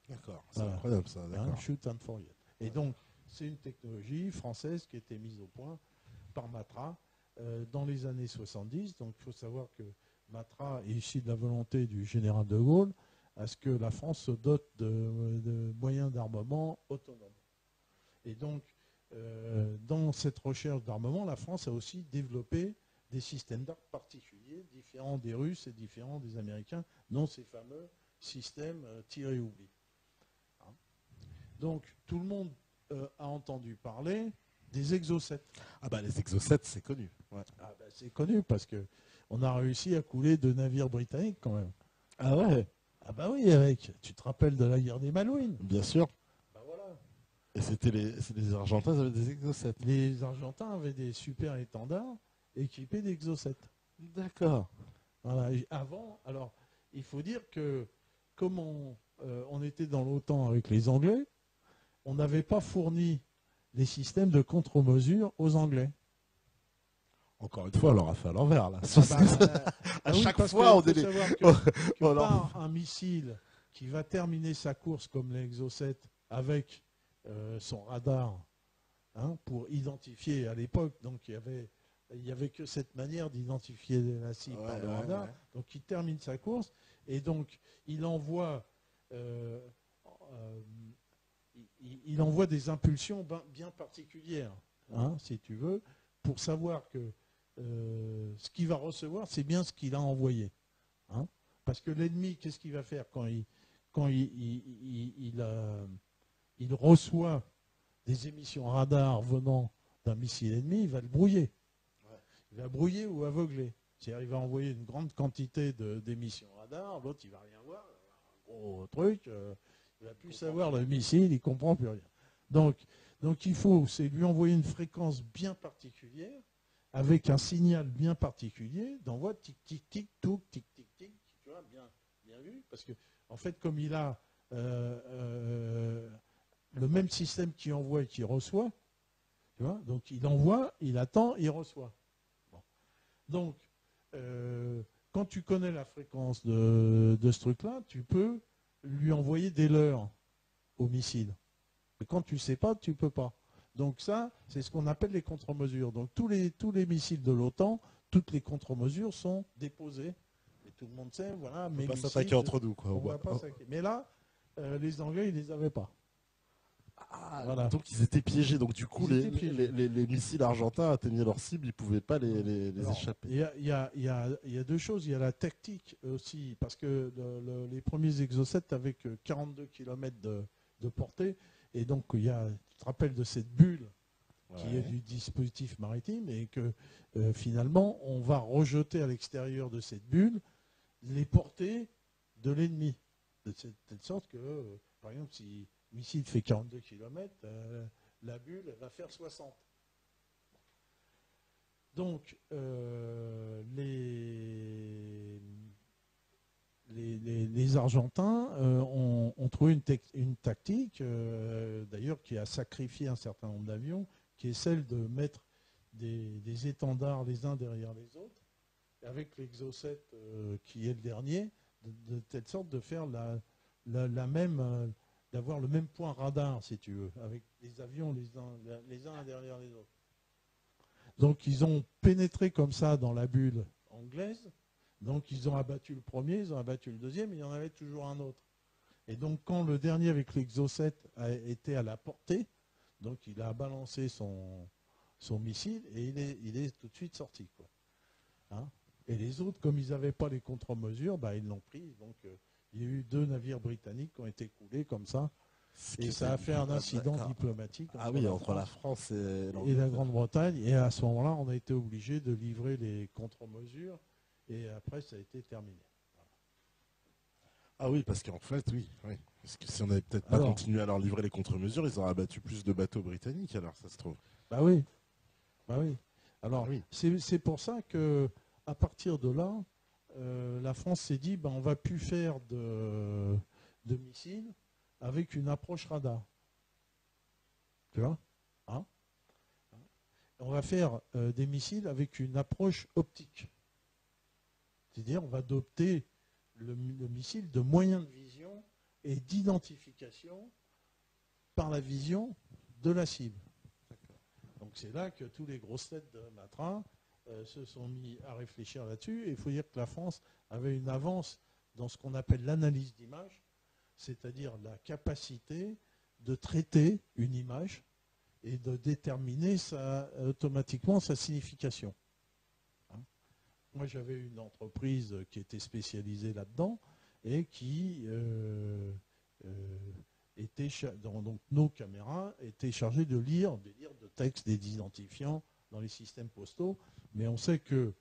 D'accord, c'est incroyable ça, d'accord. Hein, shoot and forget. Et donc, c'est une technologie française qui a été mise au point par Matra dans les années 70. Donc, il faut savoir que Matra est issu de la volonté du général de Gaulle à ce que la France se dote de moyens d'armement autonomes. Et donc, dans cette recherche d'armement, la France a aussi développé des systèmes d'armes particuliers, différents des Russes et différents des Américains, dont ces fameux systèmes tir et oubli. Hein. Donc, tout le monde a entendu parler des exocets. Ah bah les exocets, c'est connu. Ouais. Ah bah, c'est connu parce qu'on a réussi à couler 2 navires britanniques quand même. Ah ouais? Ah bah oui, Eric, tu te rappelles de la guerre des Malouines? Bien sûr. Bah voilà. Et c'était les Argentins, ils avaient des exocets. Les Argentins avaient des super étendards équipés d'exocets. D'accord. Voilà. Et avant, alors, il faut dire que comme on était dans l'OTAN avec les Anglais, on n'avait pas fourni les systèmes de contre-mesure aux Anglais. Encore une fois, on leur a fait à l'envers là. À Oui, chaque parce fois, on qu'il faut savoir que par un missile qui va terminer sa course comme l'exocet avec son radar, hein, pour identifier à l'époque, donc il y avait que cette manière d'identifier la cible par le radar. Ouais. Donc il termine sa course et donc il envoie des impulsions bien particulières, hein, si tu veux, pour savoir que ce qu'il va recevoir, c'est bien ce qu'il a envoyé. Hein. Parce que l'ennemi, qu'est-ce qu'il va faire quand il reçoit des émissions radar venant d'un missile ennemi, il va le brouiller. Ouais. Il va brouiller ou aveugler. C'est-à-dire il va envoyer une grande quantité d'émissions radar, l'autre il va rien voir, un gros truc, il va plus savoir le missile, il comprend plus rien. Donc il faut, c'est lui envoyer une fréquence bien particulière, avec un signal bien particulier, d'envoi tic tic tic touc tic tic tic, tu vois, bien vu, parce que en fait comme il a le même système qui envoie et qui reçoit. Tu vois, donc il envoie, il attend, il reçoit. Bon. Donc, quand tu connais la fréquence de ce truc-là, tu peux lui envoyer des leurres au missile. Et quand tu ne sais pas, tu ne peux pas. Donc ça, c'est ce qu'on appelle les contre-mesures. Donc tous les missiles de l'OTAN, toutes les contre-mesures sont déposées. Et tout le monde sait, voilà, On mais ne peut pas s'attaquer entre nous, quoi. on va pas s'attaquer. Mais là, les Anglais, ils ne les avaient pas. Ah, Voilà. donc ils étaient piégés. Donc du coup, Ils étaient piégés. les missiles argentins atteignaient leur cible, ils ne pouvaient pas les Alors, échapper. Il y a deux choses. Il y a la tactique aussi, parce que les premiers exocets avaient que 42 km de portée. Et donc, tu te rappelles de cette bulle qui est du dispositif maritime, et que finalement, on va rejeter à l'extérieur de cette bulle les portées de l'ennemi. De telle sorte que, par exemple, si le missile fait 42 km, la bulle elle va faire 60. Donc, les Argentins ont trouvé une tactique, d'ailleurs, qui a sacrifié un certain nombre d'avions, qui est celle de mettre des étendards les uns derrière les autres, avec l'Exocet qui est le dernier, de telle sorte de faire la même, d'avoir le même point radar, si tu veux, avec les avions les uns derrière les autres. Donc ils ont pénétré comme ça dans la bulle anglaise, donc ils ont abattu le premier, ils ont abattu le deuxième, il y en avait toujours un autre. Et donc quand le dernier avec l'Exocet a été à la portée, donc il a balancé son missile et il est tout de suite sorti, quoi. Hein, et les autres, comme ils n'avaient pas les contre-mesures, bah, ils l'ont pris. Donc il y a eu 2 navires britanniques qui ont été coulés comme ça. Et ça a fait un incident diplomatique entre la France et la Grande-Bretagne. Et à ce moment-là, on a été obligé de livrer les contre-mesures. Et après, ça a été terminé. Voilà. Ah oui, parce qu'en fait, oui. Parce que si on n'avait peut-être pas continué à leur livrer les contre-mesures, ils auraient abattu plus de bateaux britanniques, alors, ça se trouve. Bah oui. Alors, oui. C'est pour ça que à partir de là, la France s'est dit, on ne va plus faire de missiles avec une approche radar. Tu vois, hein? On va faire des missiles avec une approche optique. C'est-à-dire, on va adopter le missile de moyen de vision et d'identification par la vision de la cible. Donc c'est là que tous les grosses têtes de Matra se sont mis à réfléchir là-dessus. Et il faut dire que la France avait une avance dans ce qu'on appelle l'analyse d'image, c'est-à-dire la capacité de traiter une image et de déterminer automatiquement sa signification. Hein? Moi, j'avais une entreprise qui était spécialisée là-dedans et qui donc nos caméras étaient chargées de lire de textes, des identifiants dans les systèmes postaux. Mais on sait que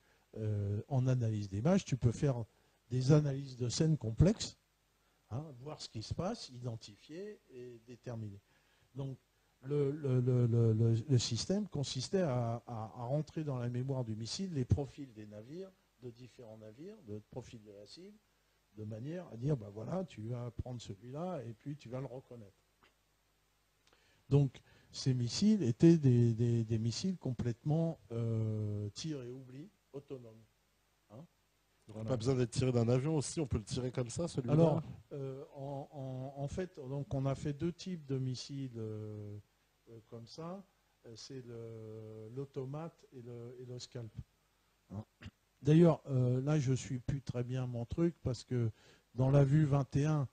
en analyse d'image, tu peux faire des analyses de scènes complexes, hein, voir ce qui se passe, identifier et déterminer. Donc le système consistait à rentrer dans la mémoire du missile les profils des navires, de différents navires, le profil de la cible, de manière à dire, voilà, tu vas prendre celui-là et puis tu vas le reconnaître. Donc, ces missiles étaient des missiles complètement tir et oubli, autonomes. Hein, on n'a pas besoin d'être tiré d'un avion aussi, on peut le tirer comme ça, celui-là. Alors, en fait, donc on a fait 2 types de missiles comme ça. C'est l'automate et le scalp. Hein. D'ailleurs, là, je ne suis plus très bien mon truc parce que dans la vue 21,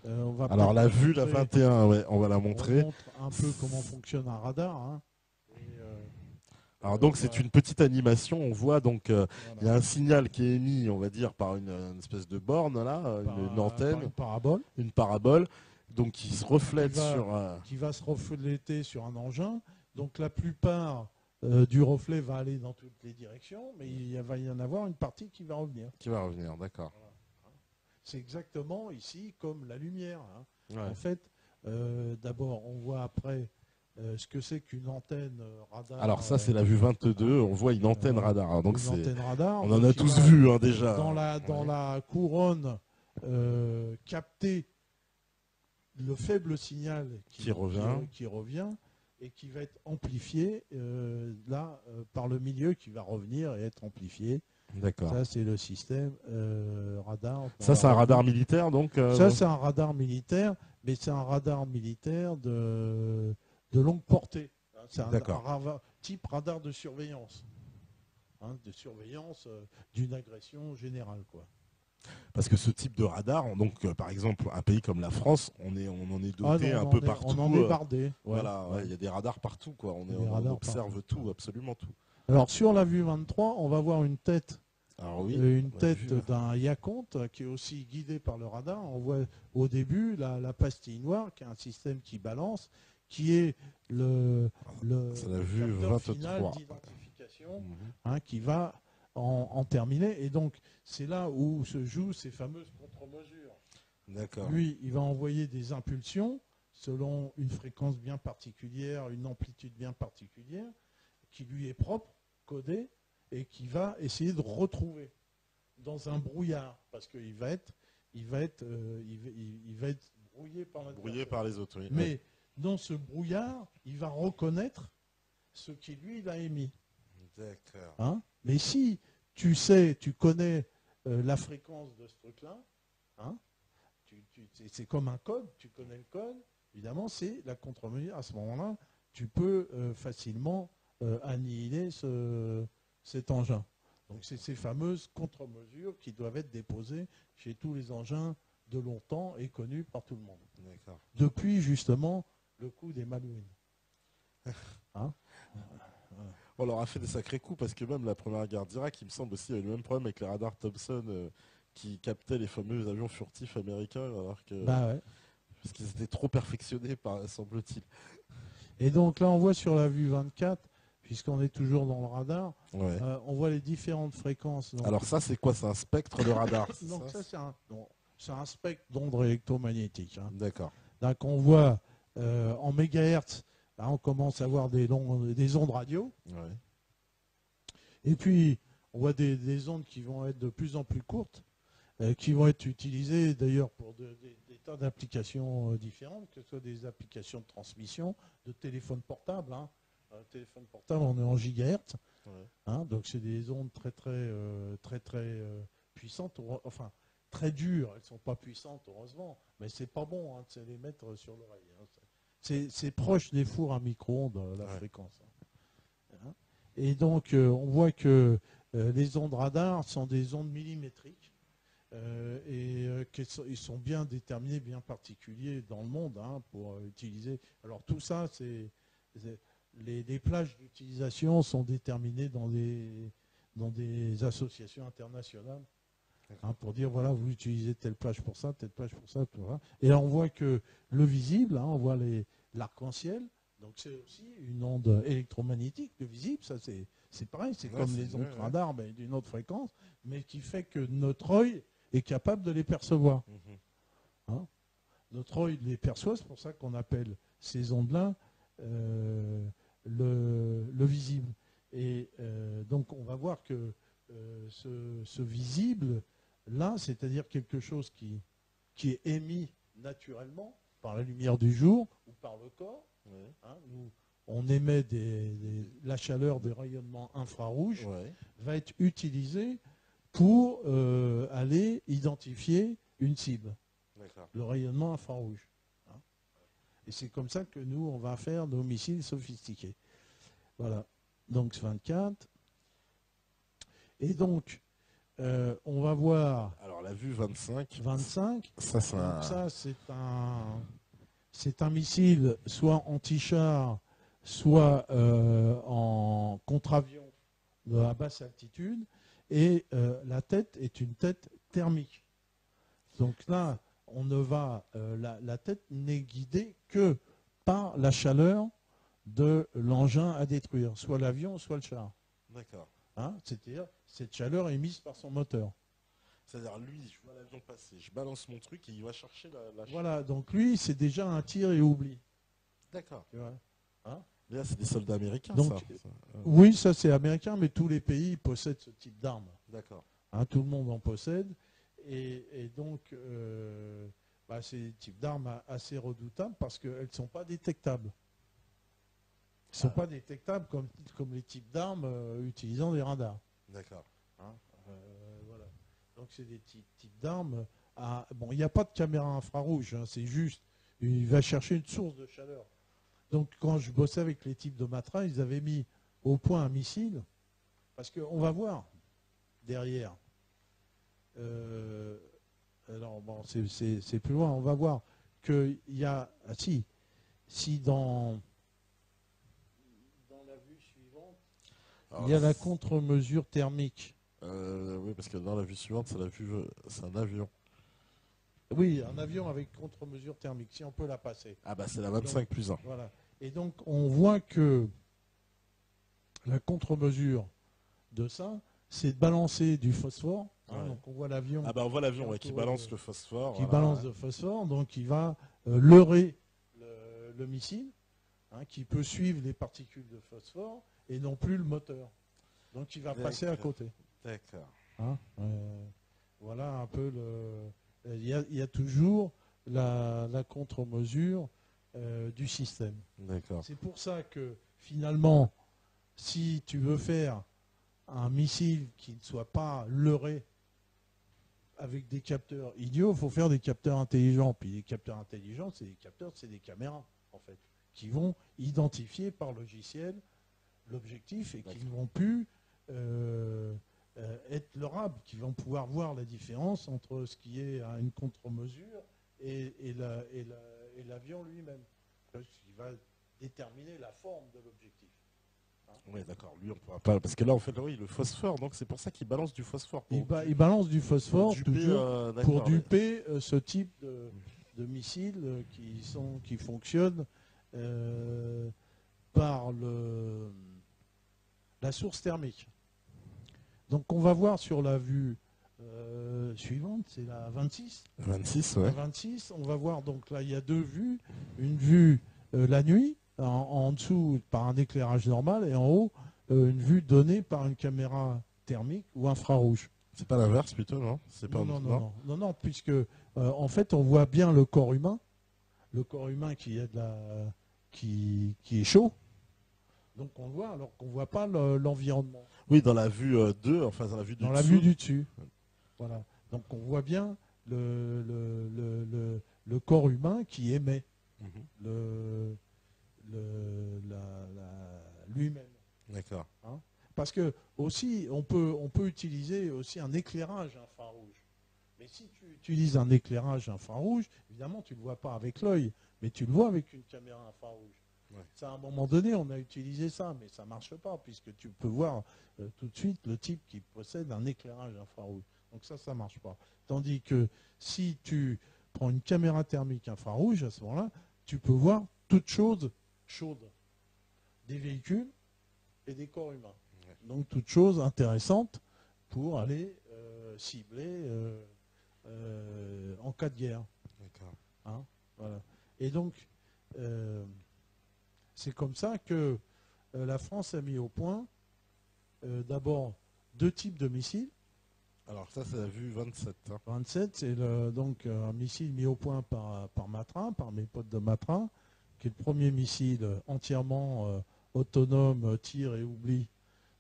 on va. Alors, la vue, la 21, ouais, on va la montrer. On montre un peu comment fonctionne un radar. Hein. Alors, donc, c'est une petite animation. On voit donc, il y a un signal qui est émis, on va dire, par une espèce de borne, là, une antenne. Une parabole. Une parabole, donc qui se reflète qui va se refléter sur un engin. Donc, la plupart du reflet va aller dans toutes les directions, mais il va y en avoir une partie qui va revenir. Qui va revenir, d'accord. Voilà. C'est exactement ici comme la lumière. Hein. Ouais. En fait, d'abord, on voit après ce que c'est qu'une antenne radar. Alors ça, c'est la vue 22, on voit une antenne radar. Hein, donc une antenne radar. On en a tous vu, hein, déjà. Dans la couronne captée le faible signal Qui revient. qui revient et qui va être amplifié par le milieu qui va revenir et être amplifié. D'accord. Ça, c'est le système radar. Ça, c'est un radar militaire, donc Ça, c'est un radar militaire, mais c'est un radar militaire de longue portée. C'est un type radar de surveillance. De surveillance d'une agression générale, quoi. Parce que ce type de radar, donc par exemple, un pays comme la France, on en est doté un peu partout. On en est bardé. Ouais. Voilà, il y a des radars partout, quoi. On observe partout. tout, absolument tout. Alors sur la vue 23, on va voir une tête. Alors oui, une tête d'un Yaconte qui est aussi guidé par le radar. On voit au début la pastille noire, qui est un système qui balance, qui est le capteur final d'identification qui va en terminer. Et donc, c'est là où se jouent ces fameuses contre-mesures. D'accord. Lui, il va envoyer des impulsions selon une fréquence bien particulière, une amplitude bien particulière, qui lui est propre, codée, et qui va essayer de retrouver dans un brouillard, parce qu'il va être brouillé par l'adversaire. Brouillé par les autres, oui. Mais dans ce brouillard, il va reconnaître ce qui lui il a émis. D'accord. Mais si tu connais la fréquence de ce truc-là, c'est comme un code, tu connais le code, évidemment, c'est la contre-mesure. À ce moment-là, tu peux facilement annihiler cet engin. Donc c'est ces fameuses contre-mesures qui doivent être déposées chez tous les engins de longtemps et connus par tout le monde. D'accord. Depuis justement le coup des Malouines. On leur a fait des sacrés coups parce que même la première guerre d'Irak, il me semble aussi, il y avait le même problème avec les radars Thompson qui captaient les fameux avions furtifs américains alors que parce qu'ils étaient trop perfectionnés, semble-t-il. Et donc là, on voit sur la vue 24, puisqu'on est toujours dans le radar, on voit les différentes fréquences. Donc, alors ça, c'est quoi? C'est un spectre de radar? Donc ça, c'est un spectre d'ondes électromagnétiques. D'accord. Donc on voit en mégahertz, là, on commence à voir des ondes radio. Ouais. Et puis, on voit des ondes qui vont être de plus en plus courtes, qui vont être utilisées d'ailleurs pour des tas d'applications différentes, que ce soit des applications de transmission, de téléphone portable. Un téléphone portable, on est en gigahertz. Donc c'est des ondes très puissantes, enfin très dures. Elles ne sont pas puissantes, heureusement, mais c'est pas bon de les mettre sur l'oreille. C'est proche des fours à micro-ondes, la fréquence. Et donc on voit que les ondes radar sont des ondes millimétriques ils sont bien déterminés, bien particuliers dans le monde pour utiliser. Alors tout ça, les plages d'utilisation sont déterminées dans des associations internationales pour dire voilà, vous utilisez telle plage pour ça, telle plage pour ça, tout ça. Et là on voit que le visible, on voit l'arc-en-ciel. Donc c'est aussi une onde électromagnétique. Le visible, ça c'est pareil, c'est comme les ondes radar, mais d'une autre fréquence, mais qui fait que notre œil est capable de les percevoir. Notre œil les perçoit, c'est pour ça qu'on appelle ces ondes-là le visible. Et donc on va voir que ce visible-là, c'est-à-dire quelque chose qui est émis naturellement par la lumière du jour ou par le corps, où on émet la chaleur des rayonnements infrarouges, va être utilisé pour aller identifier une cible, le rayonnement infrarouge. Et c'est comme ça que nous, on va faire nos missiles sophistiqués. Voilà, donc 24. Et donc, on va voir... Alors la vue 25. 25, ça c'est un missile soit anti-char, soit en contre-avion à basse altitude. Et la tête est une tête thermique. Donc là, on ne va, la tête n'est guidée que par la chaleur de l'engin à détruire, soit l'avion, soit le char. D'accord. C'est-à-dire cette chaleur émise par son moteur. C'est-à-dire lui, je vois l'avion passer, je balance mon truc et il va chercher la chaleur. Voilà, donc lui, c'est déjà un tir et oubli. D'accord. Tu vois, Mais là, c'est des soldats américains, donc, ça. Oui, ça c'est américain, mais tous les pays possèdent ce type d'arme. D'accord. Tout le monde en possède. Et donc, Bah, c'est des types d'armes assez redoutables parce qu'elles ne sont pas détectables. Elles ne sont pas détectables comme les types d'armes utilisant des radars. D'accord. Hein. Voilà. Donc c'est des types d'armes. Bon, il n'y a pas de caméra infrarouge, hein, c'est juste, il va chercher une source de chaleur. Donc quand je bossais avec les types de Matra, ils avaient mis au point un missile, parce qu'on va voir derrière. Alors bon, c'est plus loin, on va voir qu'il y a. Ah, si dans la vue suivante, Alors, il y a la contre-mesure thermique. oui, parce que dans la vue suivante, c'est un avion. Oui, un avion avec contre-mesure thermique, si on peut la passer. Ah bah c'est la 25 plus 1. Voilà. Et donc on voit que la contre-mesure de ça, c'est de balancer du phosphore. Hein, Ouais. donc on voit l'avion. Ah bah on voit l'avion qui balance le phosphore. Qui voilà. balance le phosphore, donc il va leurrer le missile, hein, qui peut suivre les particules de phosphore et non plus le moteur. Donc il va passer à côté. D'accord. Hein, voilà un peu le. Il y a toujours la contre-mesure du système. D'accord. C'est pour ça que finalement, si tu veux faire un missile qui ne soit pas leurré avec des capteurs idiots, il faut faire des capteurs intelligents. Puis les capteurs intelligents, c'est des caméras, en fait, qui vont identifier par logiciel l'objectif et qui ne vont plus être leurrables, qui vont pouvoir voir la différence entre ce qui est à une contre-mesure et l'avion lui-même, qui va déterminer la forme de l'objectif. Oui, d'accord. Lui, on pourra pas. Parce que là, en fait, oui, le phosphore, donc c'est pour ça qu'il balance du phosphore. Il balance du phosphore toujours pour duper ce type de missiles qui fonctionnent par la source thermique. Donc on va voir sur la vue suivante, c'est la 26. 26, ouais. La 26, on va voir, donc là il y a deux vues. Une vue la nuit, en dessous par un éclairage normal, et en haut une vue donnée par une caméra thermique ou infrarouge. C'est pas l'inverse plutôt, non? Non, puisque en fait on voit bien le corps humain qui est chaud. Donc on le voit alors qu'on ne voit pas l'environnement. Oui, dans la vue 2, enfin dans la vue du Dans la vue du dessus. Voilà. Donc on voit bien le corps humain qui émet lui-même. D'accord. Hein, parce que aussi on peut utiliser aussi un éclairage infrarouge. Mais si tu utilises un éclairage infrarouge, évidemment tu ne le vois pas avec l'œil, mais tu le vois avec une caméra infrarouge. Ouais. Ça, à un moment donné, on a utilisé ça, mais ça ne marche pas, puisque tu peux voir tout de suite le type qui possède un éclairage infrarouge. Donc ça ne marche pas. Tandis que si tu prends une caméra thermique infrarouge, à ce moment-là, tu peux voir toutes choses chaudes. Des véhicules et des corps humains. Ouais. Donc toutes choses intéressantes pour aller cibler en cas de guerre. D'accord. Hein, voilà. Et donc, c'est comme ça que la France a mis au point d'abord deux types de missiles. Alors ça, c'est la vue 27. Hein. 27, c'est donc un missile mis au point par Matra, par mes potes de Matra, qui est le premier missile entièrement autonome, tir et oubli.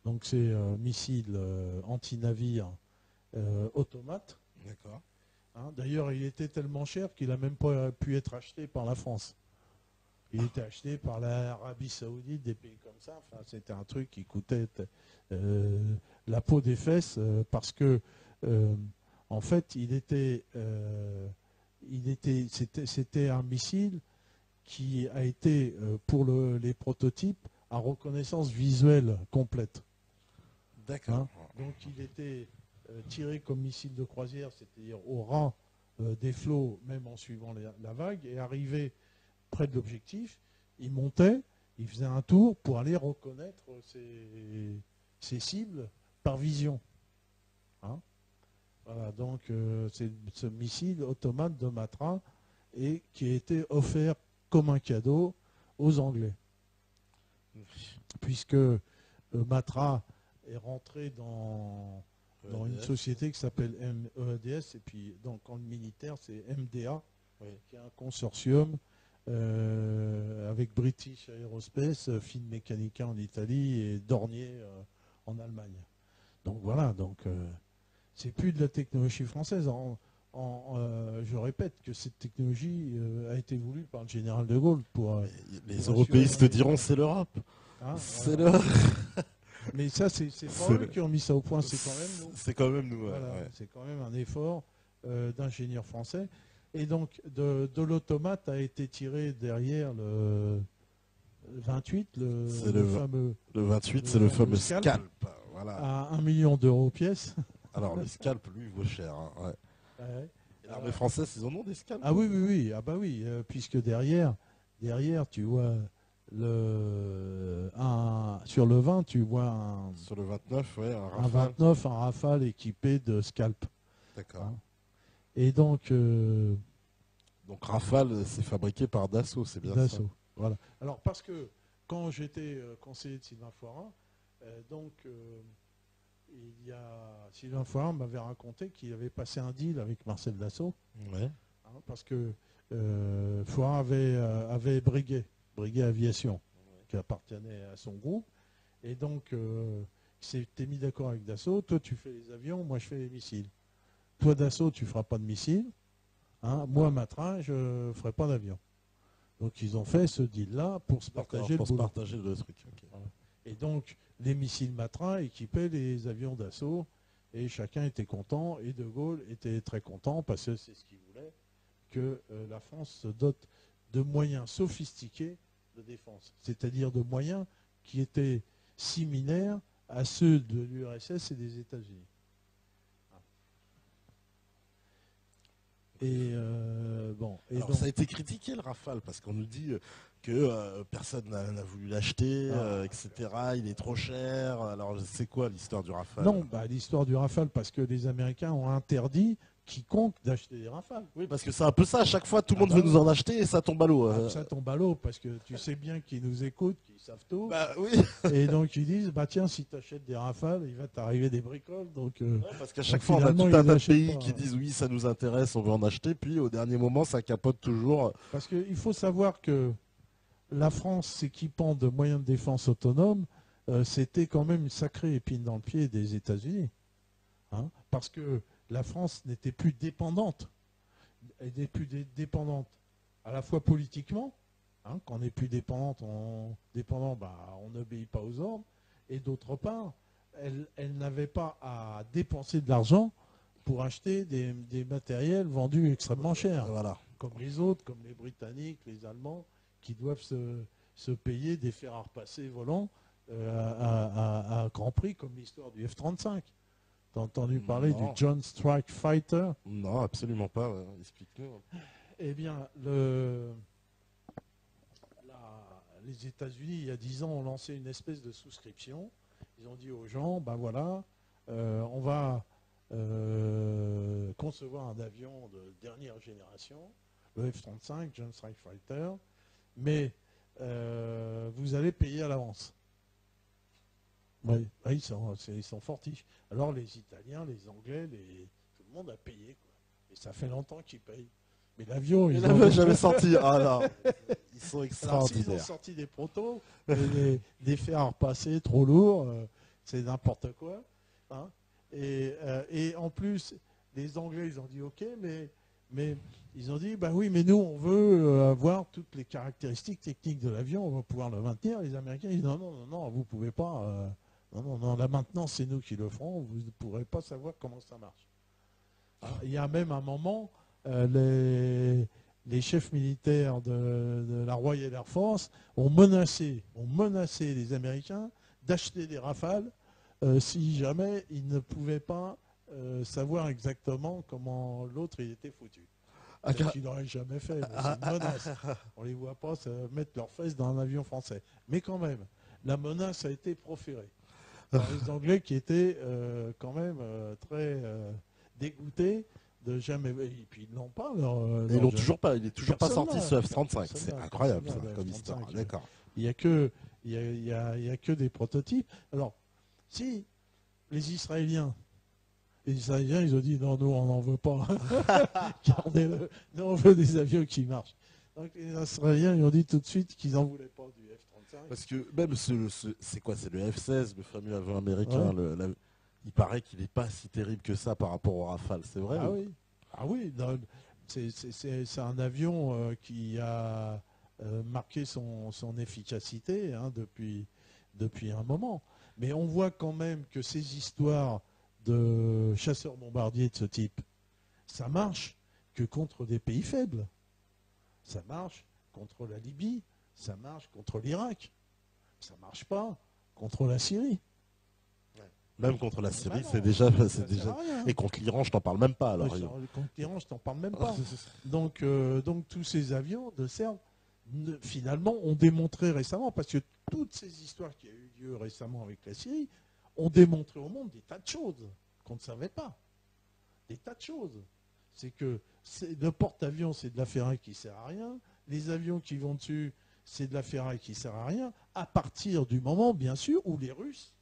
Donc c'est un missile anti-navire automate. D'accord. Hein, d'ailleurs, il était tellement cher qu'il n'a même pas pu être acheté par la France. Il était acheté par l'Arabie Saoudite, des pays comme ça. Enfin, c'était un truc qui coûtait la peau des fesses parce que, en fait, c'était un missile qui a été, pour les prototypes, à reconnaissance visuelle complète. D'accord. Hein, donc, il était tiré comme missile de croisière, c'est-à-dire au ras des flots, même en suivant la vague, et arrivé près de l'objectif, il montait, il faisait un tour pour aller reconnaître ses cibles par vision. Hein, voilà, donc c'est ce missile automate de Matra et qui a été offert comme un cadeau aux Anglais. Puisque Matra est rentré dans une société qui s'appelle EADS, et puis donc en militaire c'est MDA, Oui. qui est un consortium avec British Aerospace, Finmeccanica en Italie et Dornier en Allemagne. Donc voilà, c'est plus de la technologie française. Je répète que cette technologie a été voulue par le général de Gaulle Les pour européistes assurer diront c'est l'Europe. hein, C'est voilà. l'Europe. Mais ça, c'est pas C'est eux le- qui ont mis ça au point, c'est quand même nous. C'est quand même nous. Voilà, Ouais. c'est quand même un effort d'ingénieurs français. Et donc, de l'automate a été tiré derrière le 28, C'est le fameux le 28, le c'est le fameux fameux scalp. scalp. Voilà. à 1 million d'euros pièce. Alors, le scalp, lui, vaut cher. Hein, ouais. Ouais. Et l'armée française, ils en ont des scalps? Ah oui, oui, oui, ah bah oui, puisque derrière, tu vois sur le 20, tu vois Sur le 29, ouais, un un Rafale. 29, un Rafale équipé de scalp. D'accord. Hein. Et donc, Donc Rafale, c'est fabriqué par Dassault, c'est bien ça. Dassault. Voilà. Alors, parce que quand j'étais conseiller de Sylvain Foirin, Sylvain Foirin m'avait raconté qu'il avait passé un deal avec Marcel Dassault, Ouais. hein, parce que Foirin avait Breguet Aviation, qui appartenait à son groupe, et donc il s'était mis d'accord avec Dassault. Toi, tu fais les avions, moi, je fais les missiles. Toi, Dassault, tu feras pas de missiles. Hein, moi, Matra, je ne ferai pas d'avion. Donc, ils ont fait ce deal-là pour se partager le Pour se boulot. partager le truc. Ok. Voilà. Et donc, les missiles Matra équipaient les avions d'assaut et chacun était content. Et De Gaulle était très content parce que c'est ce qu'il voulait, que la France se dote de moyens sophistiqués de défense, c'est-à-dire de moyens qui étaient similaires à ceux de l'URSS et des États-Unis. Et Alors, donc, ça a été critiqué le Rafale parce qu'on nous dit que personne n'a voulu l'acheter, etc. Il est trop cher. Alors c'est quoi l'histoire du Rafale? non, l'histoire du Rafale, parce que les Américains ont interdit quiconque d'acheter des Rafales. Oui, parce que c'est un peu ça. À chaque fois, tout le monde bah veut oui. nous en acheter et ça tombe à l'eau. Ça tombe à l'eau, parce que tu sais bien qu'ils nous écoutent, qu'ils savent tout. Bah oui. Et donc ils disent, tiens, si tu achètes des Rafales, il va t'arriver des bricoles. Donc, Ouais, parce qu'à chaque donc, fois, on a finalement, tout un ils tas de achètent pays pas. qui disent oui, ça nous intéresse, on veut en acheter. Puis au dernier moment, ça capote toujours. Parce qu'il faut savoir que la France s'équipant de moyens de défense autonomes, c'était quand même une sacrée épine dans le pied des États-Unis. Hein, parce que la France n'était plus dépendante. Elle n'était plus dépendante à la fois politiquement, hein, quand on n'est plus dépendante, on n'obéit pas aux ordres, et d'autre part, elle n'avait pas à dépenser de l'argent pour acheter des matériels vendus extrêmement chers, Voilà. comme les autres, comme les Britanniques, les Allemands, qui doivent se payer des fers à repasser volants à grand prix, comme l'histoire du F-35. T'as entendu parler Non. du Joint Strike Fighter? Non, absolument pas. Ouais. Explique-nous. Eh bien, les États-Unis, il y a 10 ans, ont lancé une espèce de souscription. Ils ont dit aux gens, on va concevoir un avion de dernière génération, le F-35, Joint Strike Fighter, mais vous allez payer à l'avance. Oui, ils sont fortiches. Alors les Italiens, les Anglais, tout le monde a payé, quoi. Et ça fait longtemps qu'ils payent. Mais l'avion, Ils ont l'avaient jamais sorti. Ah non. Ils sont Alors, s'ils ont extraordinaires. sorti des protos, des fers à repasser trop lourds, c'est n'importe quoi. Hein. Et en plus, les Anglais, ils ont dit OK, mais ils ont dit, oui, mais nous, on veut avoir toutes les caractéristiques techniques de l'avion, on va pouvoir le maintenir. Les Américains, ils disent non, vous ne pouvez pas. Non, là maintenant, c'est nous qui le ferons, vous ne pourrez pas savoir comment ça marche. Hein, il y a même un moment, les chefs militaires de la Royal Air Force ont menacé les Américains d'acheter des Rafales si jamais ils ne pouvaient pas savoir exactement comment l'autre il était foutu. Ce qu'ils n'auraient jamais fait, mais c'est une menace. On ne les voit pas mettre leurs fesses dans un avion français. Mais quand même, la menace a été proférée par les Anglais qui étaient quand même très dégoûtés de jamais. Et puis ils l'ont pas. Ils l'ont toujours pas. Il est toujours pas Personne sorti n'a, ce F-35. personne C'est n'a, incroyable personne ça, n'a, comme le histoire. F-35. D'accord. Il y a que des prototypes. Alors, si les Israéliens Et les Israéliens, ils ont dit non, nous, on n'en veut pas. Gardez-le. Nous, on veut des avions qui marchent. Donc les Israéliens, ils ont dit tout de suite qu'ils n'en voulaient pas du F-35. Parce que même c'est quoi? C'est le F-16, le fameux avion américain. Ouais. Il paraît qu'il n'est pas si terrible que ça par rapport au Rafale, c'est vrai? Ah oui. Ah oui. C'est un avion qui a marqué son efficacité depuis un moment. Mais on voit quand même que ces histoires de chasseurs-bombardiers de ce type, ça marche que contre des pays faibles. Ça marche contre la Libye, ça marche contre l'Irak. Ça ne marche pas contre la Syrie. Même contre la Syrie, non, c'est déjà. Sert à rien. Et contre l'Iran, je t'en parle même pas. Alors, Contre l'Iran, je t'en parle même pas. Donc tous ces avions de serbe, finalement, ont démontré récemment, parce que toutes ces histoires qui ont eu lieu récemment avec la Syrie, ont démontré au monde des tas de choses qu'on ne savait pas. Des tas de choses. C'est que le porte-avions, c'est de la ferraille qui ne sert à rien. Les avions qui vont dessus, c'est de la ferraille qui ne sert à rien, à partir du moment, bien sûr, où les Russes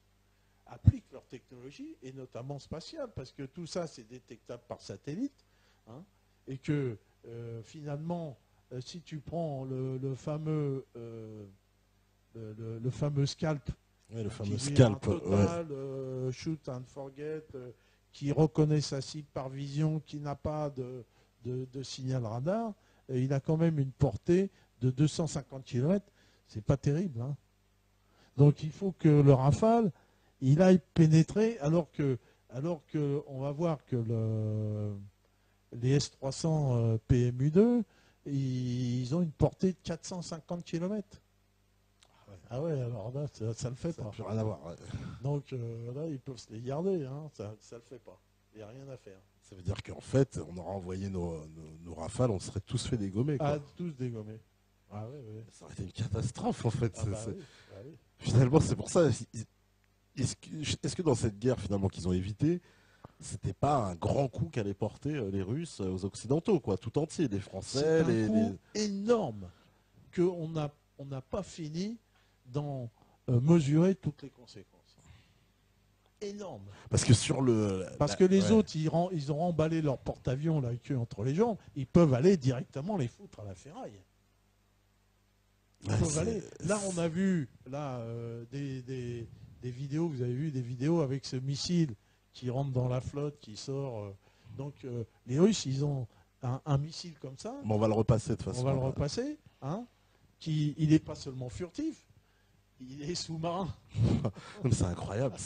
appliquent leur technologie, et notamment spatiale, parce que tout ça, c'est détectable par satellite, hein, et que finalement, si tu prends le fameux scalp, ouais, le fameux qui est scalp, un total, shoot and forget, qui reconnaît sa cible par vision, qui n'a pas de signal radar, il a quand même une portée de 250 km. C'est pas terrible. Hein. Donc il faut que le Rafale, il aille pénétrer, alors que on va voir que les S-300 PMU-2, ils ont une portée de 450 km. Ah ouais, alors là, ça le fait ça pas. n'a plus rien à voir. Ouais. Donc là, ils peuvent se les garder, hein. Ça le fait pas. Il n'y a rien à faire. Ça veut dire qu'en fait, on aura envoyé nos Rafales, on serait tous fait dégommer. Quoi. Ah, tous dégommés. Ah ouais, ouais. Ça aurait été une catastrophe en fait. Ah bah oui, bah oui. Finalement, c'est pour ça. Est-ce que dans cette guerre finalement qu'ils ont évité, c'était pas un grand coup qu'allaient porter les Russes aux Occidentaux, quoi, tout entier, les Français, C'est un coup énorme qu'on n'a pas fini d'en mesurer toutes les conséquences. Énorme. Parce que sur Parce que les autres, ils ont emballé leur porte-avions là, avec eux entre les jambes, ils peuvent aller directement les foutre à la ferraille. Ils peuvent aller. Là, on a vu des vidéos, vous avez vu des vidéos avec ce missile qui rentre dans la flotte, qui sort. Donc les Russes, ils ont un missile comme ça. Mais on va le repasser de toute façon. On va le repasser. Hein, il n'est pas seulement furtif, il est sous-marin. C'est incroyable.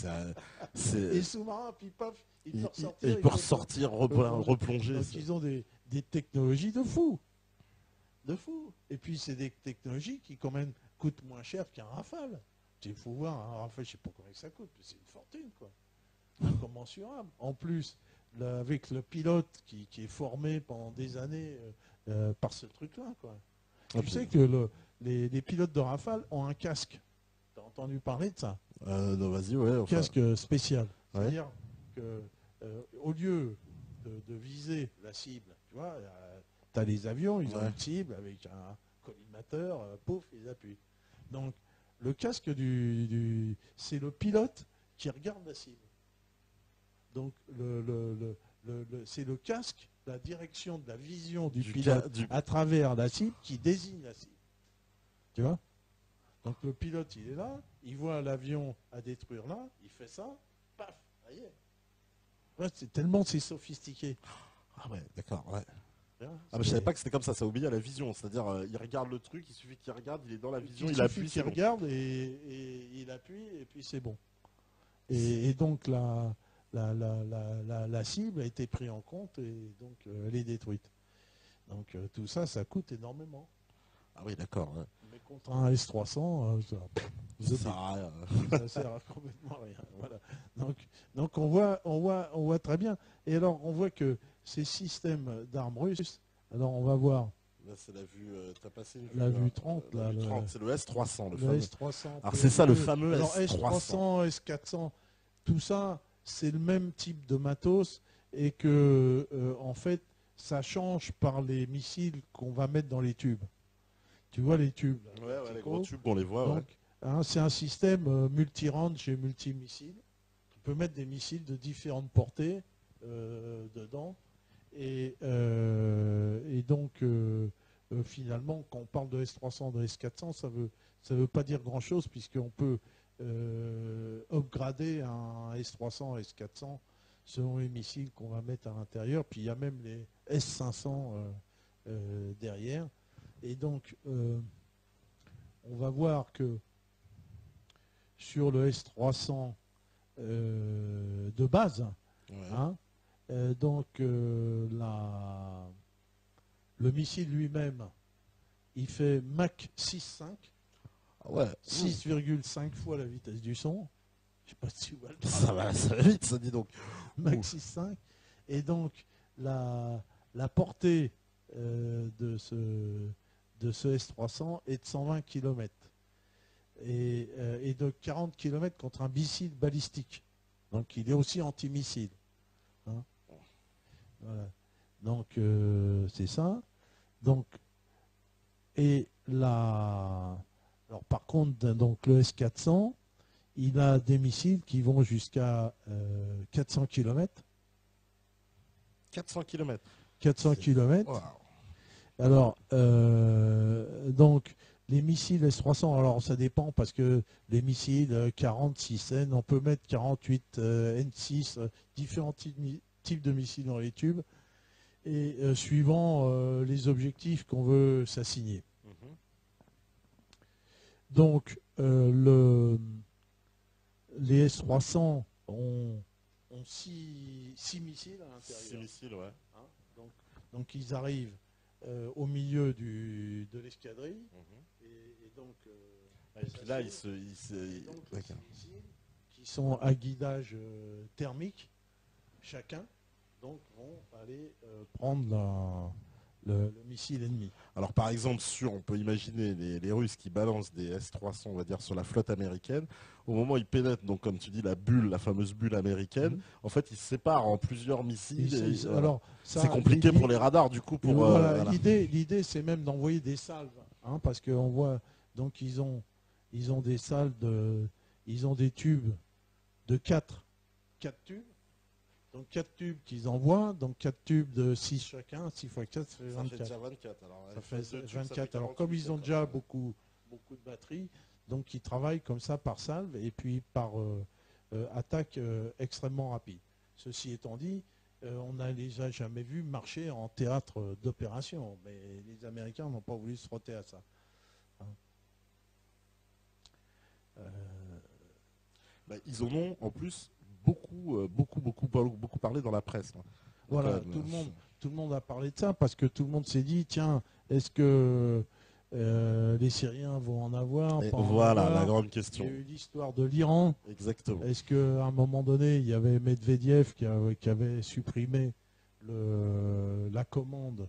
Il est sous-marin, puis paf, il peut ressortir. Il peut ressortir, replonger. Donc ils ont des technologies de fou. De fou. Et puis c'est des technologies qui quand même coûtent moins cher qu'un Rafale. Il faut voir, un Rafale, je ne sais pas combien ça coûte, mais c'est une fortune, quoi. Incommensurable. En plus, avec le pilote qui est formé pendant des années par ce truc-là, quoi. Tu sais que les pilotes de Rafale ont un casque. Tu as entendu parler de ça? Non, vas-y, ouais. Enfin, casque spécial. Ouais. C'est-à-dire que au lieu de viser la cible, tu vois, tu as les avions, ils ont une cible avec un collimateur, pouf, ils appuient. Donc, le casque c'est le pilote qui regarde la cible. Donc, c'est le casque, la direction de la vision du pilote à travers la cible qui désigne la cible. Tu vois? Donc, le pilote, il est là, il voit l'avion à détruire là, il fait ça, paf, ça y est. Ouais, c'est sophistiqué. Ah ouais, d'accord, ouais. Ah mais je savais pas que c'était comme ça, ça obéit à la vision, c'est-à-dire il regarde le truc, il suffit qu'il regarde, il est dans la vision, il appuie, il regarde et il appuie et puis c'est bon. Et donc la cible a été prise en compte et donc elle est détruite. Donc tout ça, ça coûte énormément. Ah oui, d'accord. Ouais. Mais contre un S300, ça sert à rien. Ça sert à complètement rien. Voilà. Donc on voit très bien. Et alors on voit que ces systèmes d'armes russes, alors on va voir. Là, c'est la vue, t'as passé une vue. La vue 30, la vue 30, c'est le S300, le fameux. S300. Alors c'est ça le fameux alors, S300. S400, tout ça, c'est le même type de matos et que, en fait, ça change par les missiles qu'on va mettre dans les tubes. Tu vois les tubes là, ouais, les gros tubes, on les voit. Donc, hein, c'est un système multi-range et multi-missile. Tu peux mettre des missiles de différentes portées dedans. Et donc, finalement, quand on parle de S300, de S400, ça veut pas dire grand-chose, puisqu'on peut upgrader un S300, S400, selon les missiles qu'on va mettre à l'intérieur. Puis il y a même les S500 derrière. Et donc, on va voir que sur le S300 de base, Ouais. hein, donc le missile lui-même, il fait Mach 6,5, Ah ouais. 6,5 fois la vitesse du son. Je sais pas si vous le Ça va vite, ça dit donc. Mach Ouh. 6,5. Et donc la portée de ce S300 est de 120 km et de 40 km contre un missile balistique. Donc il est aussi antimissile. Hein. Voilà. Donc c'est ça. Donc alors par contre, donc le S400, il a des missiles qui vont jusqu'à 400 km. 400 km. 400 km. Wow. Alors, donc, les missiles S-300, alors ça dépend parce que les missiles 46N, on peut mettre 48 N6, différents types de missiles dans les tubes, et suivant les objectifs qu'on veut s'assigner. Mhm. Donc, les S-300 ont 6 missiles à l'intérieur. 6 missiles, ouais. Hein, donc, ils arrivent au milieu de l'escadrille. Mhm. Et donc, Et puis là, donc, Ok. ces missiles qui sont à guidage thermique, chacun, donc vont aller prendre le missile ennemi. Alors par exemple, on peut imaginer les Russes qui balancent des S-300, on va dire, sur la flotte américaine. Au moment où ils pénètrent, donc comme tu dis, la fameuse bulle américaine, en fait, ils se séparent en plusieurs missiles. Voilà. Alors, c'est compliqué pour les radars, du coup. Voilà. L'idée, c'est même d'envoyer des salves, hein, parce qu'on voit, donc ils ont des salves ils ont des tubes de 4 tubes. Donc 4 tubes qu'ils envoient, donc 4 tubes de 6 chacun, 6 x 4, ça fait 24. Ça fait déjà 24. Alors, Ça fait deux tubes, 24. ça Alors fait comme ils ont 48, déjà beaucoup de batteries, donc ils travaillent comme ça par salve et puis par attaque extrêmement rapide. Ceci étant dit, on ne les a jamais vus marcher en théâtre d'opération, mais les Américains n'ont pas voulu se frotter à ça. Hein. Ils en ont en plus beaucoup parlé dans la presse. Hein. Voilà, tout le monde a parlé de ça parce que tout le monde s'est dit, tiens, est-ce que les Syriens vont en avoir, pas en Voilà avoir. la grande question. Il y a eu l'histoire de l'Iran. Exactement. Est-ce qu'à un moment donné, il y avait Medvedev qui avait supprimé la commande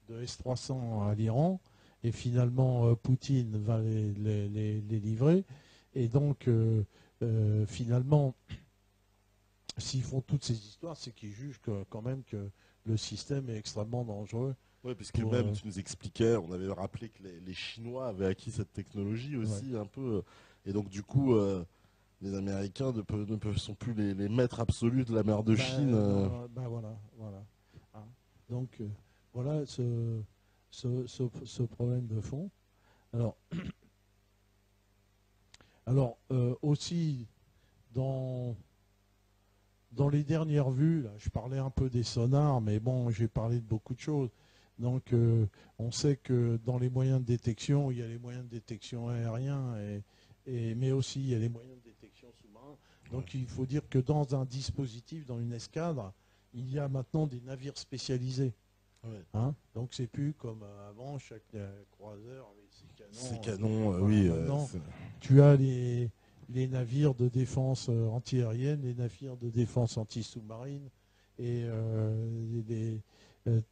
de S-300 à l'Iran et finalement Poutine va les livrer. Et donc, finalement, s'ils font toutes ces histoires, c'est qu'ils jugent quand même que le système est extrêmement dangereux. Oui, puisque même tu nous expliquais, on avait rappelé que les Chinois avaient acquis cette technologie aussi un peu. Et donc du coup, les Américains ne sont plus les maîtres absolus de la mer de Chine. Voilà. Hein. Donc voilà ce problème de fond. Alors aussi dans les dernières vues, là, je parlais un peu des sonars, mais bon, j'ai parlé de beaucoup de choses. Donc, on sait que dans les moyens de détection, il y a les moyens de détection aériens, mais aussi il y a les moyens de détection sous-marins. Donc, il faut dire que dans un dispositif, dans une escadre, il y a maintenant des navires spécialisés. Ouais. Hein, donc, c'est plus comme avant, chaque croiseur avec ses canons. Voilà, Oui. tu as les navires de défense antiaérienne, les navires de défense anti-sous-marine et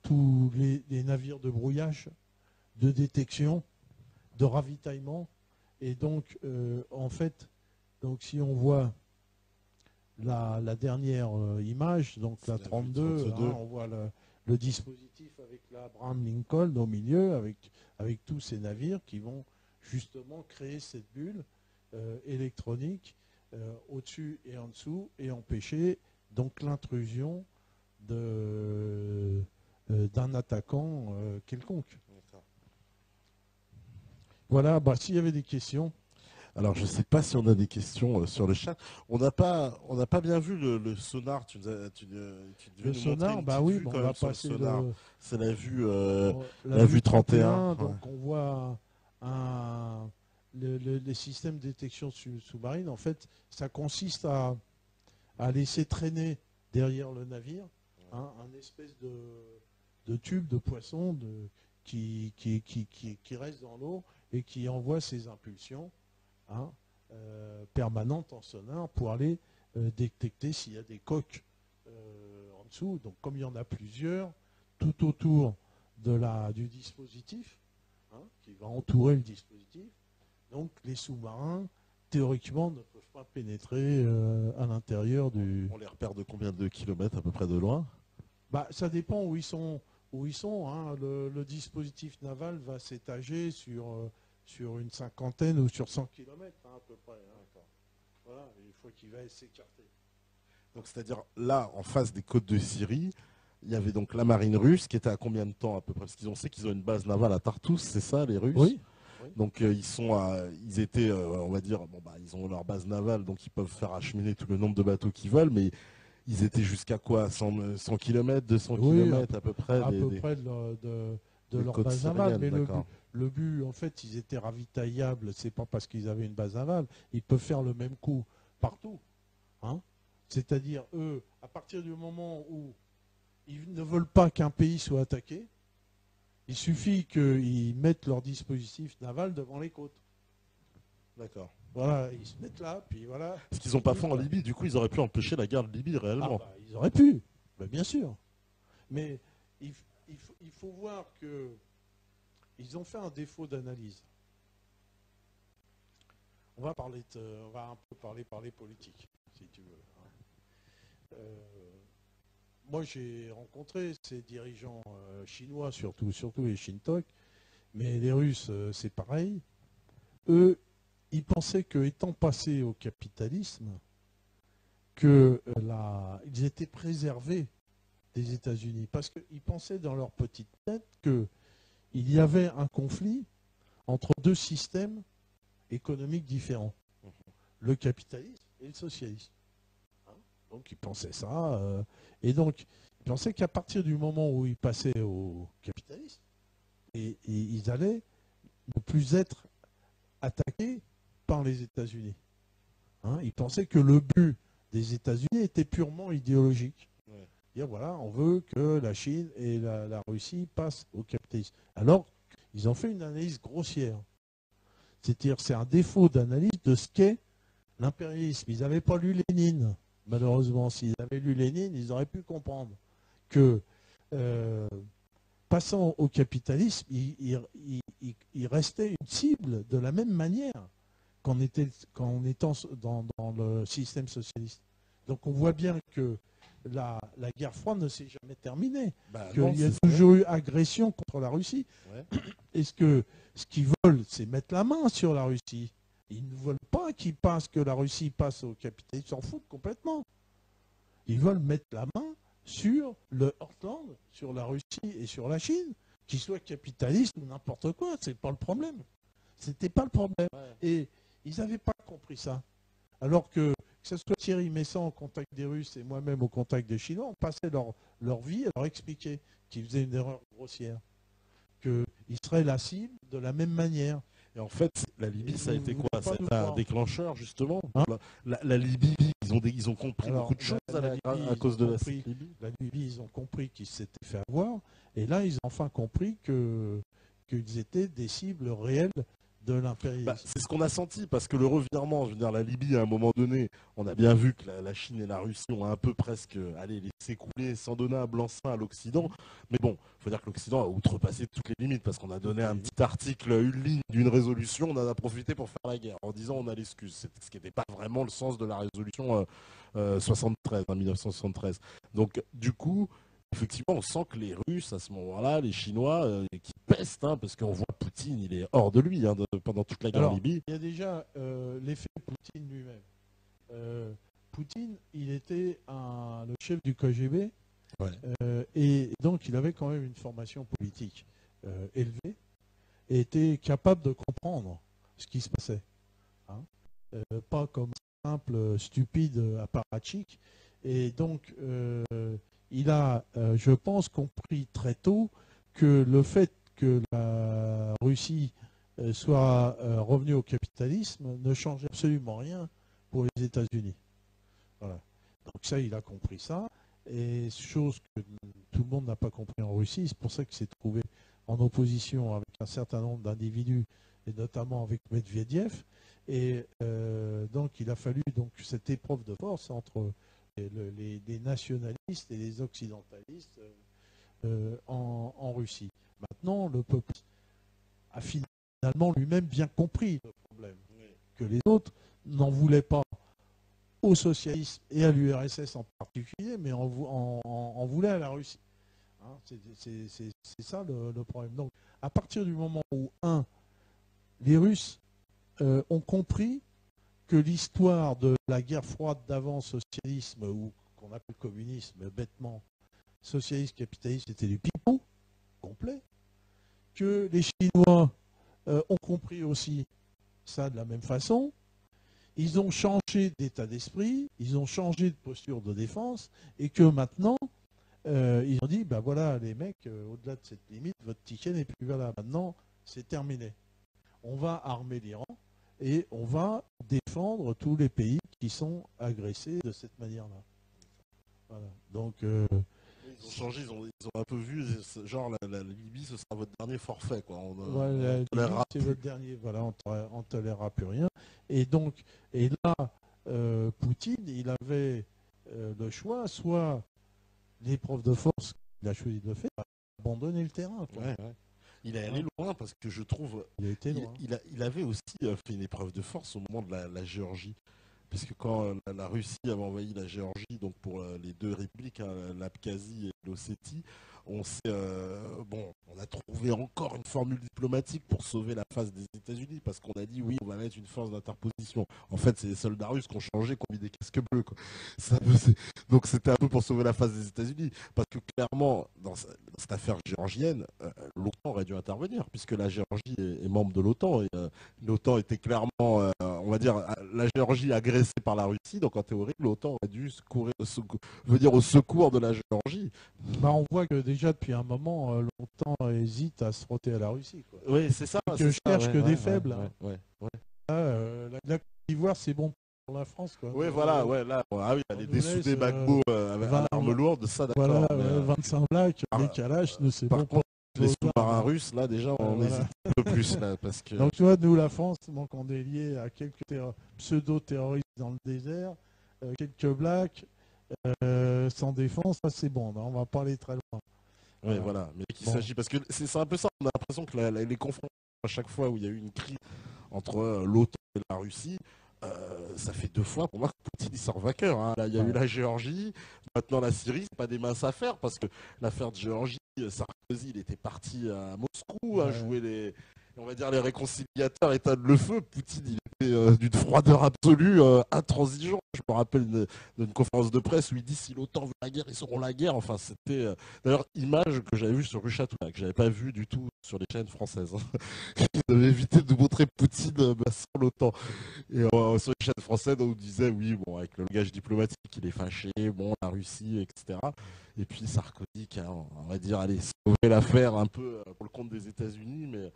tous les navires de brouillage, de détection, de ravitaillement. Et donc, en fait, donc si on voit la dernière image, donc la 32, hein, on voit le dispositif avec l'Abraham Lincoln au milieu, avec tous ces navires qui vont justement créer cette bulle électronique au-dessus et en dessous et empêcher donc l'intrusion d'un attaquant quelconque. Voilà, bah, s'il y avait des questions. Alors, je ne sais pas si on a des questions sur le chat. On n'a pas bien vu le sonar. Tu devais Le nous montrer sonar, une bah petite oui, vue bon, quand on même va sur le passer sonar. C'est la vue, la vue 31. Ouais. donc on voit les systèmes de détection sous-marine. En fait, ça consiste à laisser traîner derrière le navire un espèce de tube de poisson qui reste dans l'eau et qui envoie ses impulsions hein, permanentes en sonar pour aller détecter s'il y a des coques en dessous. Donc comme il y en a plusieurs, tout autour du dispositif, qui va entourer le dispositif, donc les sous-marins, théoriquement, ne peuvent pas pénétrer à l'intérieur du... On les repère de combien de kilomètres à peu près de loin? Bah, ça dépend où ils sont. Hein. Le dispositif naval va s'étager sur une cinquantaine ou sur 100 km à peu près. Hein. Voilà, une fois qu'il va s'écarter. Donc c'est-à-dire là, en face des côtes de Syrie, il y avait donc la marine russe qui était à combien de temps à peu près? Parce qu'ils ont sait qu'ils ont une base navale à Tartous, c'est ça, les Russes? Oui. Donc ils étaient, on va dire, bon bah ils ont leur base navale, donc ils peuvent faire acheminer tout le nombre de bateaux qu'ils veulent, mais ils étaient jusqu'à quoi? 100 km, 200 Oui, km à peu près de des leur côtes base navale. syriennes, Mais d'accord. le but, en fait, ils étaient ravitaillables. C'est pas parce qu'ils avaient une base navale. Ils peuvent faire le même coup partout. Hein. C'est-à-dire, eux, à partir du moment où ils ne veulent pas qu'un pays soit attaqué, il suffit qu'ils mettent leur dispositif naval devant les côtes. D'accord. Voilà, ils se mettent là, puis voilà. Ce qu'ils n'ont pas fait en Libye, du coup ils auraient pu empêcher la guerre de Libye Ah réellement. bah, ils auraient pu, bah, bien sûr. Mais il faut voir qu'ils ont fait un défaut d'analyse. On va un peu parler politique, si tu veux. Moi, j'ai rencontré ces dirigeants chinois, surtout les Shintok, mais les Russes, c'est pareil. Eux, ils pensaient qu'étant passés au capitalisme, qu'ils étaient préservés des États-Unis, parce qu'ils pensaient dans leur petite tête qu'il y avait un conflit entre deux systèmes économiques différents, le capitalisme et le socialisme. Donc ils pensaient ça, et donc ils pensaient qu'à partir du moment où ils passaient au capitalisme, ils allaient ne plus être attaqués par les États-Unis. Ils pensaient que le but des États-Unis était purement idéologique. Ouais. Dire voilà, on veut que la Chine et la Russie passent au capitalisme. Alors, ils ont fait une analyse grossière. C'est-à-dire, c'est un défaut d'analyse de ce qu'est l'impérialisme. Ils n'avaient pas lu Lénine, malheureusement. S'ils avaient lu Lénine, ils auraient pu comprendre que, passant au capitalisme, il restait une cible de la même manière qu'en étant dans le système socialiste. Donc on voit bien que la guerre froide ne s'est jamais terminée, qu'il y a toujours eu agression contre la Russie. Ouais. Et ce qu'ils veulent, c'est mettre la main sur la Russie. Ils ne veulent pas que la Russie passe au capitalisme, ils s'en foutent complètement. Ils veulent mettre la main sur le Heartland, sur la Russie et sur la Chine, qu'ils soient capitalistes ou n'importe quoi, c'est pas le problème. C'était pas le problème. Ouais. Et ils n'avaient pas compris ça. Alors que ce soit Thierry Messant au contact des Russes et moi-même au contact des Chinois, on passait leur vie à leur expliquer qu'ils faisaient une erreur grossière, qu'ils seraient la cible de la même manière. Et en fait, la Libye, ça a été quoi? Ça a été un déclencheur, justement. La Libye, ils ont compris beaucoup de choses à cause de la Libye. La Libye, ils ont compris qu'ils s'étaient fait avoir. Et là, ils ont enfin compris qu'ils étaient des cibles réelles de l'impérialisme. C'est ce qu'on a senti, parce que le revirement, je veux dire, la Libye, à un moment donné, on a bien vu que la Chine et la Russie ont un peu presque laissé couler sans donner un blanc-seing à l'Occident. Mais bon, il faut dire que l'Occident a outrepassé toutes les limites, parce qu'on a donné un petit article, une ligne d'une résolution, on en a profité pour faire la guerre, en disant on a l'excuse. Ce qui n'était pas vraiment le sens de la résolution 1973. Donc, du coup, effectivement, on sent que les Russes, à ce moment-là, les Chinois, qui pestent, parce qu'on voit Poutine, il est hors de lui pendant toute la guerre en Libye. Il y a déjà l'effet Poutine lui-même. Poutine, il était le chef du KGB, Ouais. Et donc il avait quand même une formation politique élevée et était capable de comprendre ce qui se passait. Hein. Pas comme simple stupide apparatchik. Et donc il a, je pense, compris très tôt que le fait que la Russie soit revenue au capitalisme ne changeait absolument rien pour les États-Unis. Voilà. Donc ça, il a compris ça. Et chose que tout le monde n'a pas compris en Russie, c'est pour ça qu'il s'est trouvé en opposition avec un certain nombre d'individus, et notamment avec Medvedev. Et donc il a fallu donc cette épreuve de force entre les nationalistes et les occidentalistes en Russie. Maintenant, le peuple a finalement lui-même bien compris le problème, que les autres n'en voulaient pas au socialisme et à l'URSS en particulier, mais en voulaient à la Russie. Hein, c'est ça le problème. Donc, à partir du moment où, les Russes ont compris que l'histoire de la guerre froide d'avant socialisme, ou qu'on appelle communisme bêtement, socialiste, capitaliste, c'était du pipeau complet, que les Chinois ont compris aussi ça de la même façon. Ils ont changé d'état d'esprit, ils ont changé de posture de défense, et que maintenant, ils ont dit, ben voilà, les mecs, au-delà de cette limite, votre ticket n'est plus valable. Maintenant, c'est terminé. On va armer l'Iran et on va défendre tous les pays qui sont agressés de cette manière-là. Voilà. Donc, Ils ont changé, ils ont un peu vu, genre la Libye, ce sera votre dernier forfait, quoi. voilà, c'est votre dernier, voilà, on ne tolérera plus rien. Et donc, et là, Poutine, il avait le choix, soit l'épreuve de force qu'il a choisi de faire, abandonner le terrain. Quoi. Ouais, ouais. Il est allé loin parce que je trouve, il a été loin. il avait aussi fait une épreuve de force au moment de la Géorgie. Puisque quand la Russie avait envahi la Géorgie, donc pour les deux républiques, hein, l'Abkhazie et l'Ossétie, on a trouvé encore une formule diplomatique pour sauver la face des États-Unis, parce qu'on a dit oui, on va mettre une force d'interposition. En fait, c'est les soldats russes qui ont changé, qui ont mis des casques bleus. Quoi. Donc c'était un peu pour sauver la face des États-Unis, parce que clairement, dans cette affaire géorgienne, l'OTAN aurait dû intervenir, puisque la Géorgie est membre de l'OTAN, et l'OTAN était clairement, on va dire, la Géorgie agressée par la Russie, donc en théorie, l'OTAN aurait dû venir au secours de la Géorgie. Bah, on voit que déjà depuis un moment, l'OTAN hésite à se frotter à la Russie. Quoi. Oui, c'est ça. Que je cherche que des faibles. Ouais. La Côte d'Ivoire, c'est bon pour la France. Oui, voilà, là, les dessoudés Gbagbo avec l'arme lourde, ça d'accord. Voilà, 25 blacks, les calages, nous c'est bon. Par contre, les sous-marins russes, là, déjà, on hésite un peu plus. Là, parce que... Donc, tu vois, nous, la France, donc, on est lié à quelques pseudo-terroristes dans le désert, quelques blacks, sans défense, ça c'est bon, on va pas aller très loin. Oui, voilà. Mais qu'il s'agit, parce que c'est un peu ça, on a l'impression que les confrontations, à chaque fois où il y a eu une crise entre l'OTAN et la Russie, ça fait 2 fois pour moi que Poutine il sort vainqueur. Hein. Là, il y a eu la Géorgie, maintenant la Syrie, c'est pas des minces affaires, parce que l'affaire de Géorgie, Sarkozy, il était parti à Moscou à jouer les réconciliateurs, éteindre le feu. Poutine, il était d'une froideur absolue, intransigeant. Je me rappelle d'une conférence de presse où il dit si l'OTAN veut la guerre, ils seront la guerre. Enfin, c'était d'ailleurs image que j'avais vue sur Ruchatoulla, que j'avais pas vue du tout sur les chaînes françaises. Hein. Ils avaient évité de montrer Poutine sans l'OTAN. Et sur les chaînes françaises, on nous disait oui, bon, avec le langage diplomatique, il est fâché, bon, la Russie, etc. Et puis Sarkozy qui a, on va dire, allez, sauver l'affaire un peu pour le compte des États-Unis, mais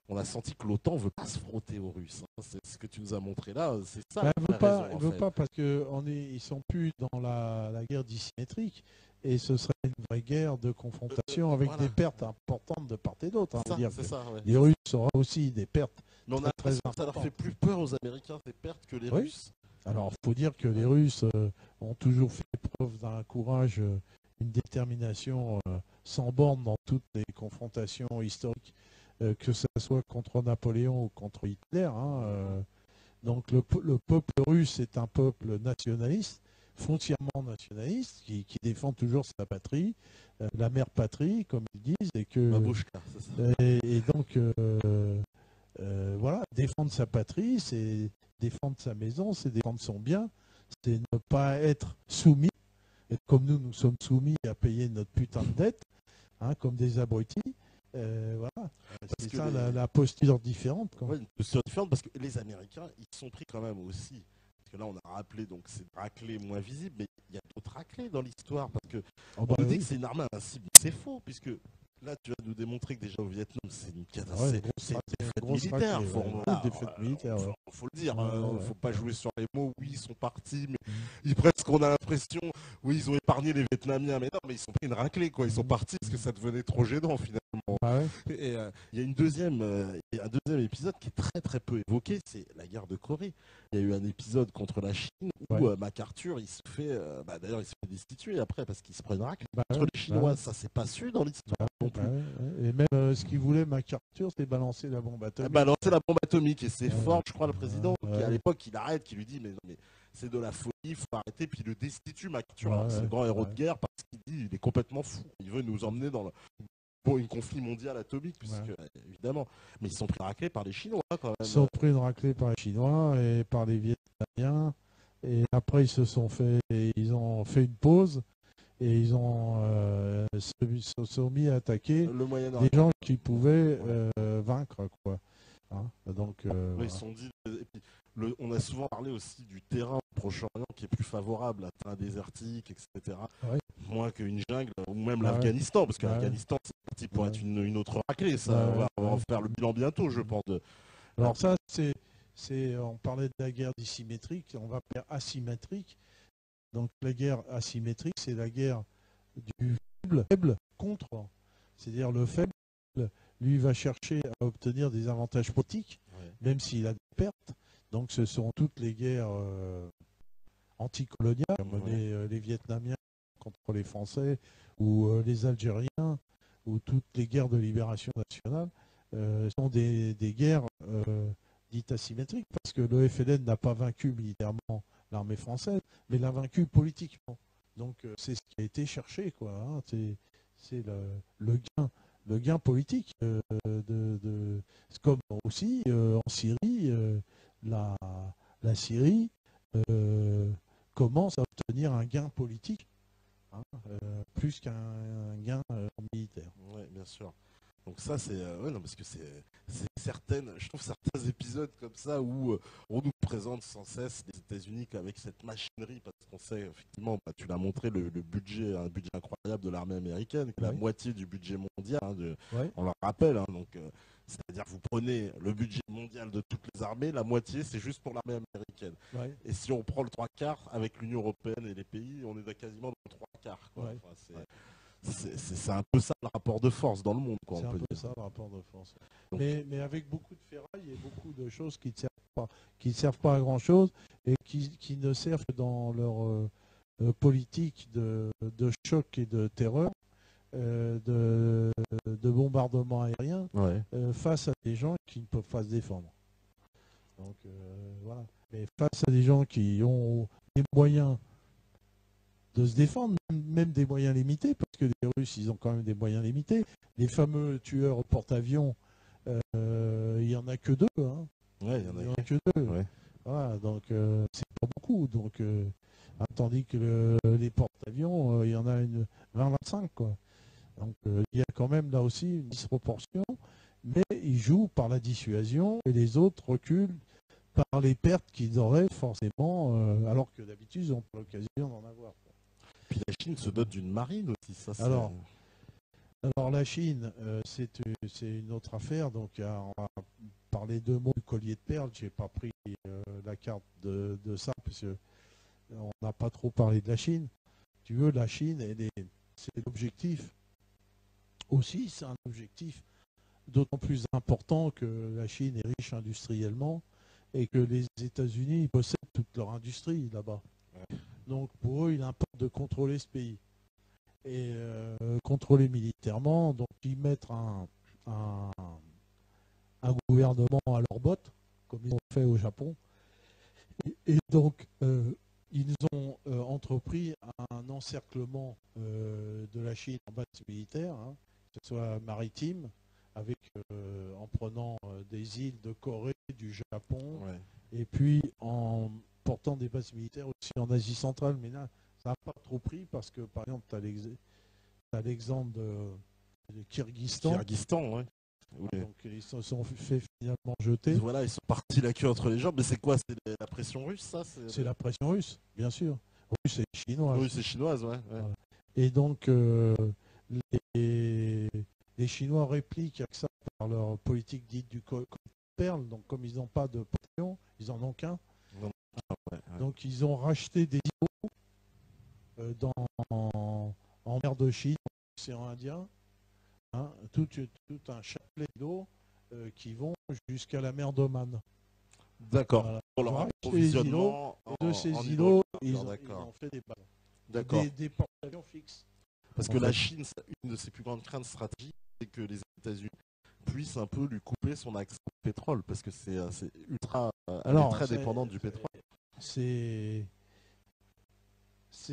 on a senti que l'OTAN ne veut pas se frotter aux Russes. Hein. C'est ce que tu nous as montré là, c'est ça. Elle ne veut pas parce qu'ils ne sont plus dans la guerre dissymétrique et ce serait une vraie guerre de confrontation avec des pertes importantes de part et d'autre. Hein. Les Russes auront aussi des pertes. Mais très ça leur fait plus peur aux Américains ces pertes que les Russes. Alors il faut dire que les Russes ont toujours fait preuve d'un courage, une détermination sans borne dans toutes les confrontations historiques. Que ce soit contre Napoléon ou contre Hitler. Hein, donc le peuple russe est un peuple nationaliste, foncièrement nationaliste, qui défend toujours sa patrie, la mère patrie, comme ils disent, et que Babouchka, c'est ça. Et donc voilà, défendre sa patrie, c'est défendre sa maison, c'est défendre son bien, c'est ne pas être soumis Et comme nous sommes soumis à payer notre putain de dette, hein, comme des abrutis, voilà. C'est ça la posture différente. Ouais, une posture différente parce que les Américains, ils sont pris quand même aussi. Parce que là, on a rappelé, donc c'est raclé moins visible, mais il y a d'autres raclés dans l'histoire. Parce que on nous dit que c'est une arme invincible, mais c'est faux, puisque là, tu vas nous démontrer que déjà au Vietnam, c'est une catastrophe. C'est une défaite militaire. Faut le dire. Faut pas jouer sur les mots. Oui, ils sont partis, mais presque on a l'impression, oui, ils ont épargné les Vietnamiens, mais non, mais ils sont pris une raclée, quoi. Ils sont partis parce que ça devenait trop gênant finalement. Et il y a un deuxième épisode qui est très très peu évoqué, c'est la guerre de Corée. Il y a eu un épisode contre la Chine où MacArthur, il se fait, d'ailleurs, il se fait destituer après parce qu'il se prend une raclée contre les Chinois. Ça c'est pas su dans l'histoire non plus. Et même ce qu'il voulait MacArthur, c'était balancer la bombe atomique. Balancer la bombe atomique, et c'est fort, je crois, le président, qui à l'époque il arrête, qui lui dit mais non mais c'est de la folie, il faut arrêter, puis il le destitue MacArthur. C'est le grand héros de guerre parce qu'il dit il est complètement fou, il veut nous emmener dans une conflit mondial atomique, puisque évidemment, mais ils sont pris raclés par les Chinois quand même. Ils sont pris une raclée par les Chinois et par les Vietnamiens, et après ils ont fait une pause et ils ont se sont mis à attaquer des gens qui pouvaient vaincre, quoi. Hein, donc, ils se sont dit, et puis, on a souvent parlé aussi du terrain au Proche-Orient qui est plus favorable à terrain désertique, etc. Moins qu'une jungle, ou même l'Afghanistan, parce que l'Afghanistan c'est parti pour être une autre raclée. Ça, on va faire le bilan bientôt, je pense. Alors ça, on parlait de la guerre dissymétrique, on va faire asymétrique. Donc la guerre asymétrique, c'est la guerre du faible contre. C'est-à-dire le faible, lui, va chercher à obtenir des avantages politiques, même s'il a des pertes. Donc ce sont toutes les guerres anticoloniales, comme les Vietnamiens contre les Français, ou les Algériens, ou toutes les guerres de libération nationale, sont des guerres dites asymétriques, parce que le FLN n'a pas vaincu militairement l'armée française, mais l'a vaincu politiquement. Donc c'est ce qui a été cherché, quoi. Hein. C'est le gain politique. Comme aussi en Syrie, la Syrie commence à obtenir un gain politique, hein, plus qu'un gain militaire. Oui, bien sûr. Donc ça, c'est non, parce que c'est je trouve certains épisodes comme ça où on nous présente sans cesse les États-Unis avec cette machinerie, parce qu'on sait effectivement, tu l'as montré, un budget incroyable de l'armée américaine, la moitié du budget mondial, on le rappelle. Hein, donc c'est-à-dire que vous prenez le budget mondial de toutes les armées, la moitié c'est juste pour l'armée américaine. Et si on prend le 3/4 avec l'Union européenne et les pays, on est quasiment dans le 3/4. C'est un peu ça le rapport de force dans le monde. C'est un peu ça le rapport de force. Donc, mais avec beaucoup de ferraille et beaucoup de choses qui ne servent pas à grand chose et qui ne servent que dans leur politique de choc et de terreur, de bombardement aérien, face à des gens qui ne peuvent pas se défendre. Donc voilà. Mais face à des gens qui ont des moyens de se défendre, même des moyens limités, parce que les Russes, ils ont quand même des moyens limités. Les fameux tueurs porte-avions, il n'y en a que 2. Hein. Il y en a que 2. Voilà, donc c'est pas beaucoup. Donc, tandis que les porte-avions, il y en a 20-25, quoi. Donc il y a quand même là aussi une disproportion, mais ils jouent par la dissuasion et les autres reculent par les pertes qu'ils auraient forcément, alors que d'habitude ils n'ont pas l'occasion d'en avoir. Puis la Chine se dote d'une marine aussi. Ça, alors la Chine, c'est une autre affaire. Donc on va parler 2 mots du collier de perles. J'ai pas pris la carte de ça parce qu'on n'a pas trop parlé de la Chine. Tu veux, la Chine, c'est l'objectif. Aussi, c'est un objectif d'autant plus important que la Chine est riche industriellement et que les États-Unis possèdent toute leur industrie là-bas. Donc pour eux, il importe de contrôler ce pays. Et contrôler militairement, donc ils mettent un gouvernement à leur botte, comme ils ont fait au Japon. Et donc, ils ont entrepris un encerclement de la Chine en base militaire, hein, que ce soit maritime, en prenant des îles de Corée, du Japon, et puis en portant des bases militaires aussi en Asie centrale, mais là, n'a pas trop pris parce que, par exemple, tu as l'exemple de Kyrgyzstan. Kyrgyzstan, ouais. Oui. Donc ils se sont fait finalement jeter. Voilà, ils sont partis la queue entre les jambes. Mais c'est quoi? C'est la pression russe, ça? C'est la pression russe, bien sûr. Russe et chinoise. Oui, c'est chinoise, ouais. Voilà. Et donc, les Chinois répliquent à ça par leur politique dite du perle. Donc, comme ils n'ont pas de pognon, ils en ont qu'un. Ouais. Donc, ils ont racheté des îlots en mer de Chine, en océan Indien, hein, tout un chapelet d'eau qui vont jusqu'à la mer d'Oman. D'accord. Voilà. Pour leur approvisionnement de ces îlots, ils d'accord. ont fait des bases. D'accord. Des porte-avions fixes. Parce que la Chine, une de ses plus grandes craintes stratégiques, c'est que les États-Unis puissent un peu lui couper son accès au pétrole, parce que c'est ultra, elle est très dépendante du pétrole. C'est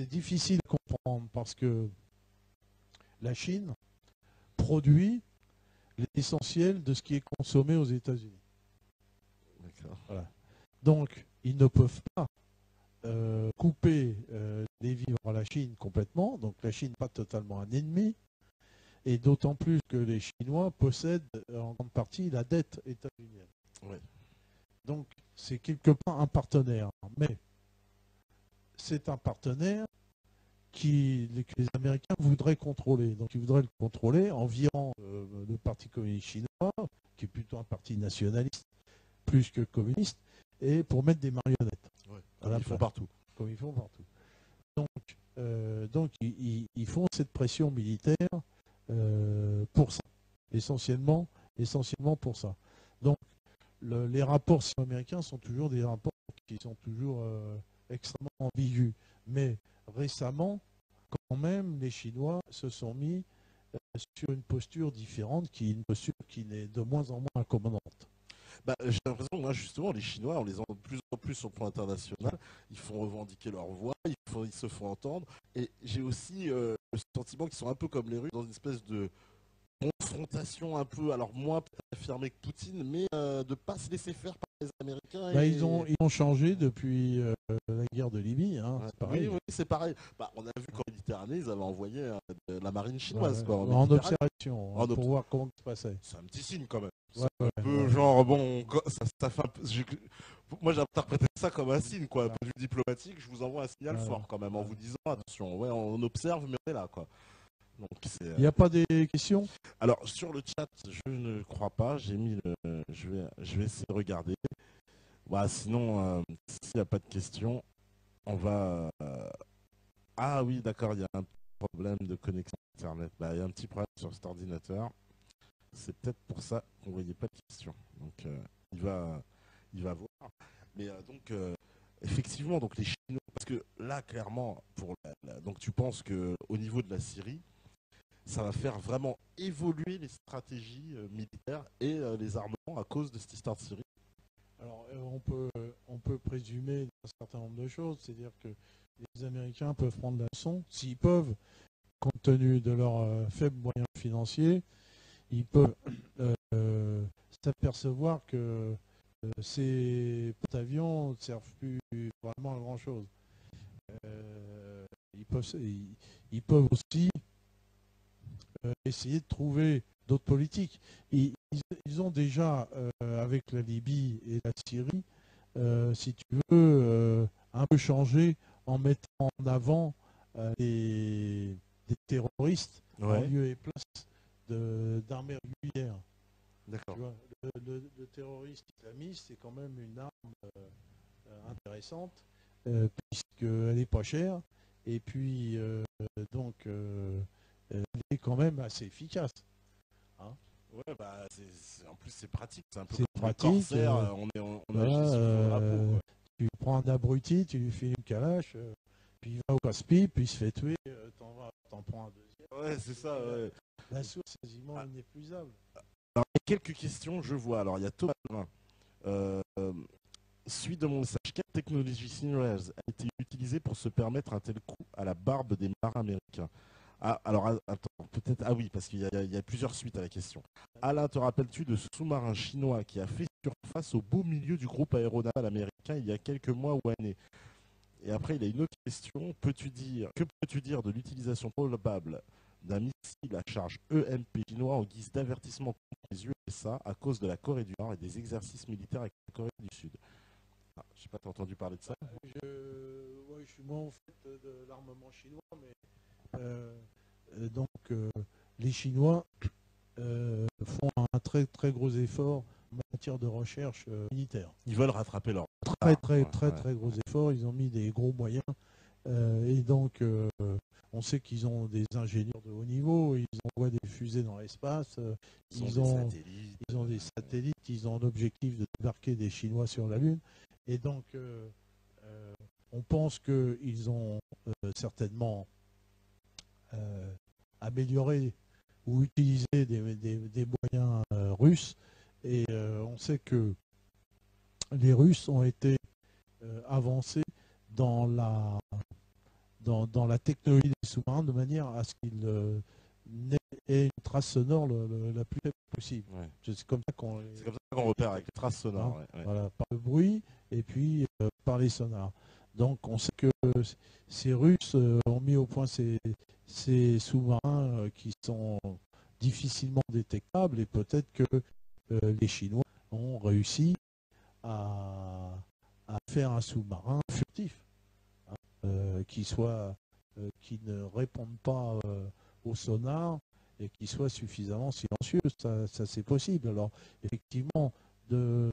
difficile à comprendre parce que la Chine produit l'essentiel de ce qui est consommé aux États-Unis. D'accord. Voilà. Donc, ils ne peuvent pas couper les vivres à la Chine complètement. Donc, la Chine n'est pas totalement un ennemi. Et d'autant plus que les Chinois possèdent en grande partie la dette états-unienne. Oui. Donc, c'est quelque part un partenaire. Mais c'est un partenaire que les Américains voudraient contrôler. Donc, ils voudraient le contrôler en virant le Parti communiste chinois, qui est plutôt un parti nationaliste, plus que communiste, et pour mettre des marionnettes. Ouais, comme ils font partout. Comme ils font partout. Donc ils font cette pression militaire pour ça, essentiellement pour ça. Donc, les rapports américains sont toujours des rapports qui sont toujours extrêmement ambigus. Mais récemment, quand même, les Chinois se sont mis sur une posture différente, une posture qui est de moins en moins accommodante. J'ai l'impression que moi, justement, les Chinois, on les entend de plus en plus sur le plan international. Ils font revendiquer leur voix, ils se font entendre. Et j'ai aussi le sentiment qu'ils sont un peu comme les Russes, dans une espèce de confrontation un peu, alors moins affirmée que Poutine, mais de ne pas se laisser faire par les Américains. Ils ont changé depuis la guerre de Libye. Hein, ouais. C'est pareil. Oui, c'est pareil. On a vu qu'en Méditerranée, ils avaient envoyé la marine chinoise. Ouais, quoi, en observation, pour voir comment ça se passait. C'est un petit signe quand même. Ouais, un peu genre, bon, ça fait un peu... Moi j'ai interprété ça comme un signe, quoi. Un point de vue diplomatique, je vous envoie un signal fort quand même, en vous disant, attention, ouais, on observe, mais on est là, quoi. Il n'y a pas des questions? Alors, sur le chat, je ne crois pas. J'ai mis je vais essayer de regarder. Sinon, s'il n'y a pas de questions, on va... Ah oui, d'accord, il y a un problème de connexion Internet. Il y a un petit problème sur cet ordinateur. C'est peut-être pour ça qu'on ne voyait pas de questions. Donc, il va voir. Mais effectivement, donc les Chinois, parce que là, clairement, donc tu penses qu'au niveau de la Syrie, ça va faire vraiment évoluer les stratégies militaires et les armements à cause de cette histoire de Syrie? Alors, on peut présumer un certain nombre de choses, c'est-à-dire que les Américains peuvent prendre la leçon, s'ils peuvent, compte tenu de leurs faibles moyens financiers, ils peuvent s'apercevoir que ces porte-avions ne servent plus vraiment à grand-chose. Ils peuvent aussi essayer de trouver d'autres politiques. Ils ont déjà, avec la Libye et la Syrie, si tu veux, un peu changé en mettant en avant des terroristes en lieu et place d'armées régulières. D'accord. Le terroriste islamiste, c'est quand même une arme intéressante, puisqu'elle n'est pas chère, et puis elle est quand même assez efficace. Hein? Ouais, en plus c'est pratique, c'est un peu comme pratique, le corsaire, on agit sur le drapeau. Tu prends un abruti, tu lui fais une calache, puis il va au casse-pipe, puis il se fait tuer, t'en prends un deuxième. Ouais, c'est ça, ouais. La source est quasiment inépuisable. Alors, il y a quelques questions, je vois. Alors, il y a Thomas. Suite de mon message, quelle technologie chinoise a été utilisée pour se permettre un tel coup à la barbe des marins américains? Ah, alors, attends, peut-être... Ah oui, parce qu'il y a plusieurs suites à la question. Alain, te rappelles-tu de ce sous-marin chinois qui a fait surface au beau milieu du groupe aéronaval américain il y a quelques mois ou années? Et après, il a une autre question. Que peux-tu dire de l'utilisation probable d'un missile à charge EMP chinois en guise d'avertissement contre les USA à cause de la Corée du Nord et des exercices militaires avec la Corée du Sud? Je sais pas, t'as entendu parler de ça? Je suis moins au fait de l'armement chinois, mais les Chinois font un très très gros effort en matière de recherche militaire. Ils veulent rattraper leur Très gros efforts. Ils ont mis des gros moyens et donc on sait qu'ils ont des ingénieurs de haut niveau. Ils envoient des fusées dans l'espace. Ils ont des satellites. Ils ont l'objectif de débarquer des Chinois sur la Lune. Et donc on pense qu'ils ont certainement amélioré ou utilisé des moyens russes. Et on sait que les Russes ont été avancés dans la technologie des sous-marins de manière à ce qu'ils aient une trace sonore la plus faible possible. Ouais. C'est comme ça qu'on repère avec les traces sonores. Voilà, par le bruit et puis par les sonars. Donc on sait que ces Russes ont mis au point ces sous-marins qui sont difficilement détectables et peut-être que les Chinois ont réussi à faire un sous-marin furtif, qui ne réponde pas au sonar et qui soit suffisamment silencieux. Ça c'est possible. Alors effectivement, de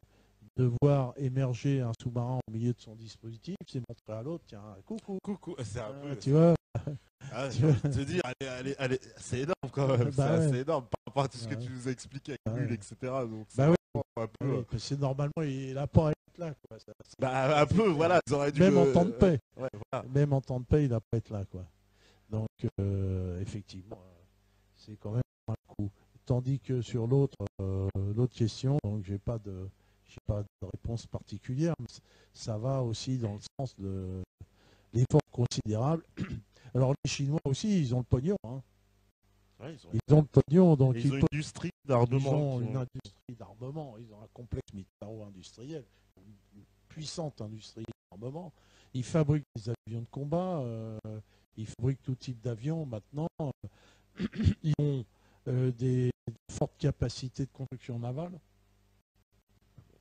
voir émerger un sous-marin au milieu de son dispositif, c'est montrer à l'autre, tiens, coucou, c'est un peu, tu vois. J'ai envie de te dire, allez, c'est énorme quand même, c'est assez énorme par rapport à tout ce que tu nous as expliqué avec Bulle, etc. Donc un peu, parce que normalement, il n'a pas à être là. Quoi. Un peu, voilà, ils auraient dû même en temps de paix. Voilà. Même en temps de paix, il n'a pas à être là. Quoi. Donc, effectivement, c'est quand même un coup. Tandis que sur l'autre question, donc j'ai pas de réponse particulière, mais ça va aussi dans le sens de l'effort considérable. Alors les Chinois aussi, ils ont le pognon. Hein. Ouais, ils ont le pognon, donc ils ont une industrie d'armement. Ils ont une industrie d'armement, ils ont un complexe militaro-industriel, une puissante industrie d'armement. Ils fabriquent des avions de combat, ils fabriquent tout type d'avions maintenant. Ils ont des fortes capacités de construction navale.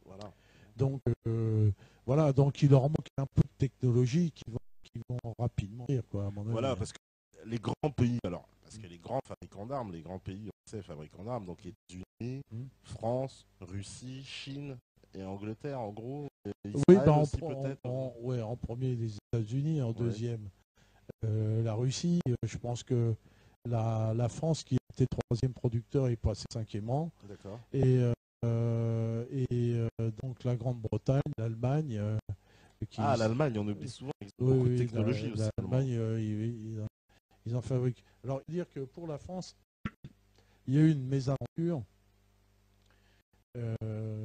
Voilà. Donc donc il leur manque un peu de technologie qui vont rapidement dire quoi, à mon avis. Voilà, parce que les grands pays, parce que les grands fabricants d'armes, les grands pays, on sait, fabricants d'armes, donc les États-Unis, France, Russie, Chine et Angleterre, en gros. Israël aussi, peut-être. En premier les États-Unis, en deuxième la Russie. Je pense que la France, qui était troisième producteur, est passée cinquième rang. D'accord. Et donc la Grande-Bretagne, l'Allemagne. L'Allemagne, on oublie souvent, ils ont beaucoup de technologie aussi. L'Allemagne, ils en fabriquent. Alors, dire que pour la France, il y a eu une mésaventure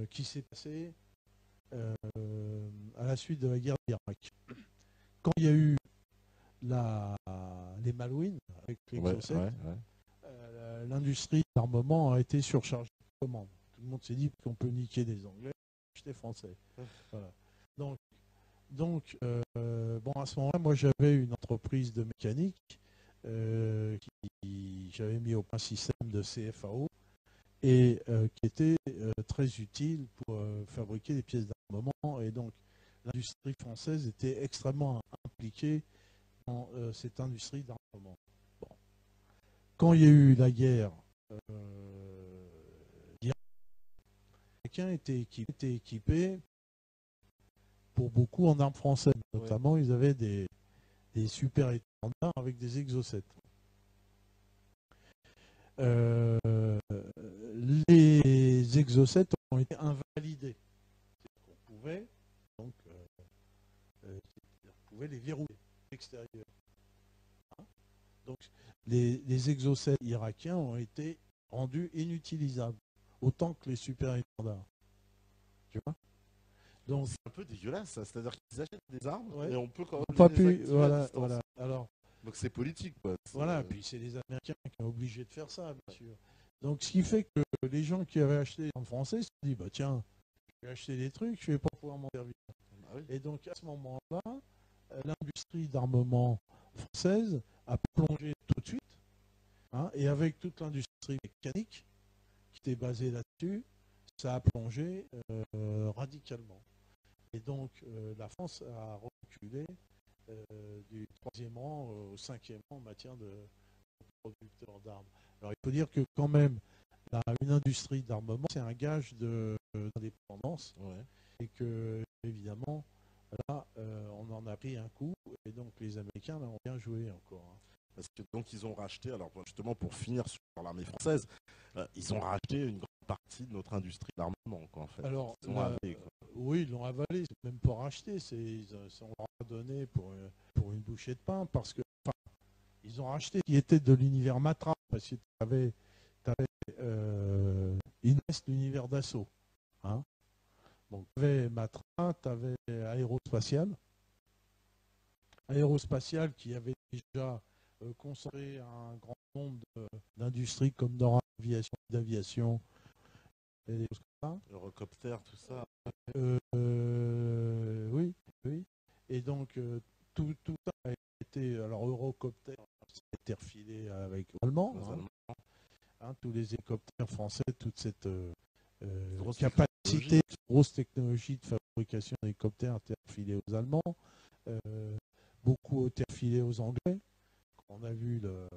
qui s'est passée à la suite de la guerre d'Irak. Quand il y a eu les Malouines avec l'Exocet, l'industrie d'armement a été surchargée de commandes. Tout le monde s'est dit qu'on peut niquer des Anglais, acheter français. Voilà. Donc à ce moment-là, moi j'avais une entreprise de mécanique j'avais mis au point un système de CFAO et qui était très utile pour fabriquer des pièces d'armement. Et donc l'industrie française était extrêmement impliquée dans cette industrie d'armement. Bon. Quand il y a eu la guerre, les Américains étaient équipés pour beaucoup en armes françaises. Notamment, ils avaient des super étendards avec des Exocet. Les Exocet ont été invalidés. On pouvait donc les verrouiller à l'extérieur. Donc les Exocet irakiens ont été rendus inutilisables, autant que les super étendards. Tu vois? Donc c'est un peu dégueulasse, ça. C'est-à-dire qu'ils achètent des armes et on peut quand même pas les pu, désactiver à distance. voilà. Alors, donc c'est politique, quoi. Voilà, puis c'est les Américains qui sont obligés de faire ça, bien sûr. Donc ce qui fait que les gens qui avaient acheté des armes françaises se sont dit, bah tiens, je vais acheter des trucs, je vais pas pouvoir m'en servir. Et donc à ce moment-là, l'industrie d'armement française a plongé tout de suite, hein, et avec toute l'industrie mécanique qui était basée là-dessus, ça a plongé radicalement. Et donc la France a reculé du 3e rang au 5e rang en matière de producteurs d'armes. Alors il faut dire que quand même, une industrie d'armement, c'est un gage d'indépendance, Ouais. et que évidemment, là, on en a pris un coup, et donc les Américains là, ont bien joué encore, hein. Parce que donc ils ont racheté, alors justement pour finir sur l'armée française, ils ont racheté une grande partie de notre industrie d'armement, quoi, en fait. Alors, Ils ont avalé, quoi. oui, ils l'ont avalé, c'est même pas racheté, on leur a donné pour une bouchée de pain, parce que ils ont racheté ce qui était de l'univers Matra, parce que tu avais Inès, l'univers d'assaut, hein. Donc, tu avais Matra, tu avais Aérospatial qui avait déjà concentré un grand nombre d'industries comme Nord d'aviation et des choses comme ça. Eurocopter, tout ça. Oui, oui. Et donc, tout ça a été. Alors, Eurocopter, c'était refilé avec les Allemands, hein, tous les hélicoptères français, toute cette capacité, grosse technologie de fabrication d'hélicoptères était refilée aux Allemands. Beaucoup ont été refilés aux Anglais. On a vu le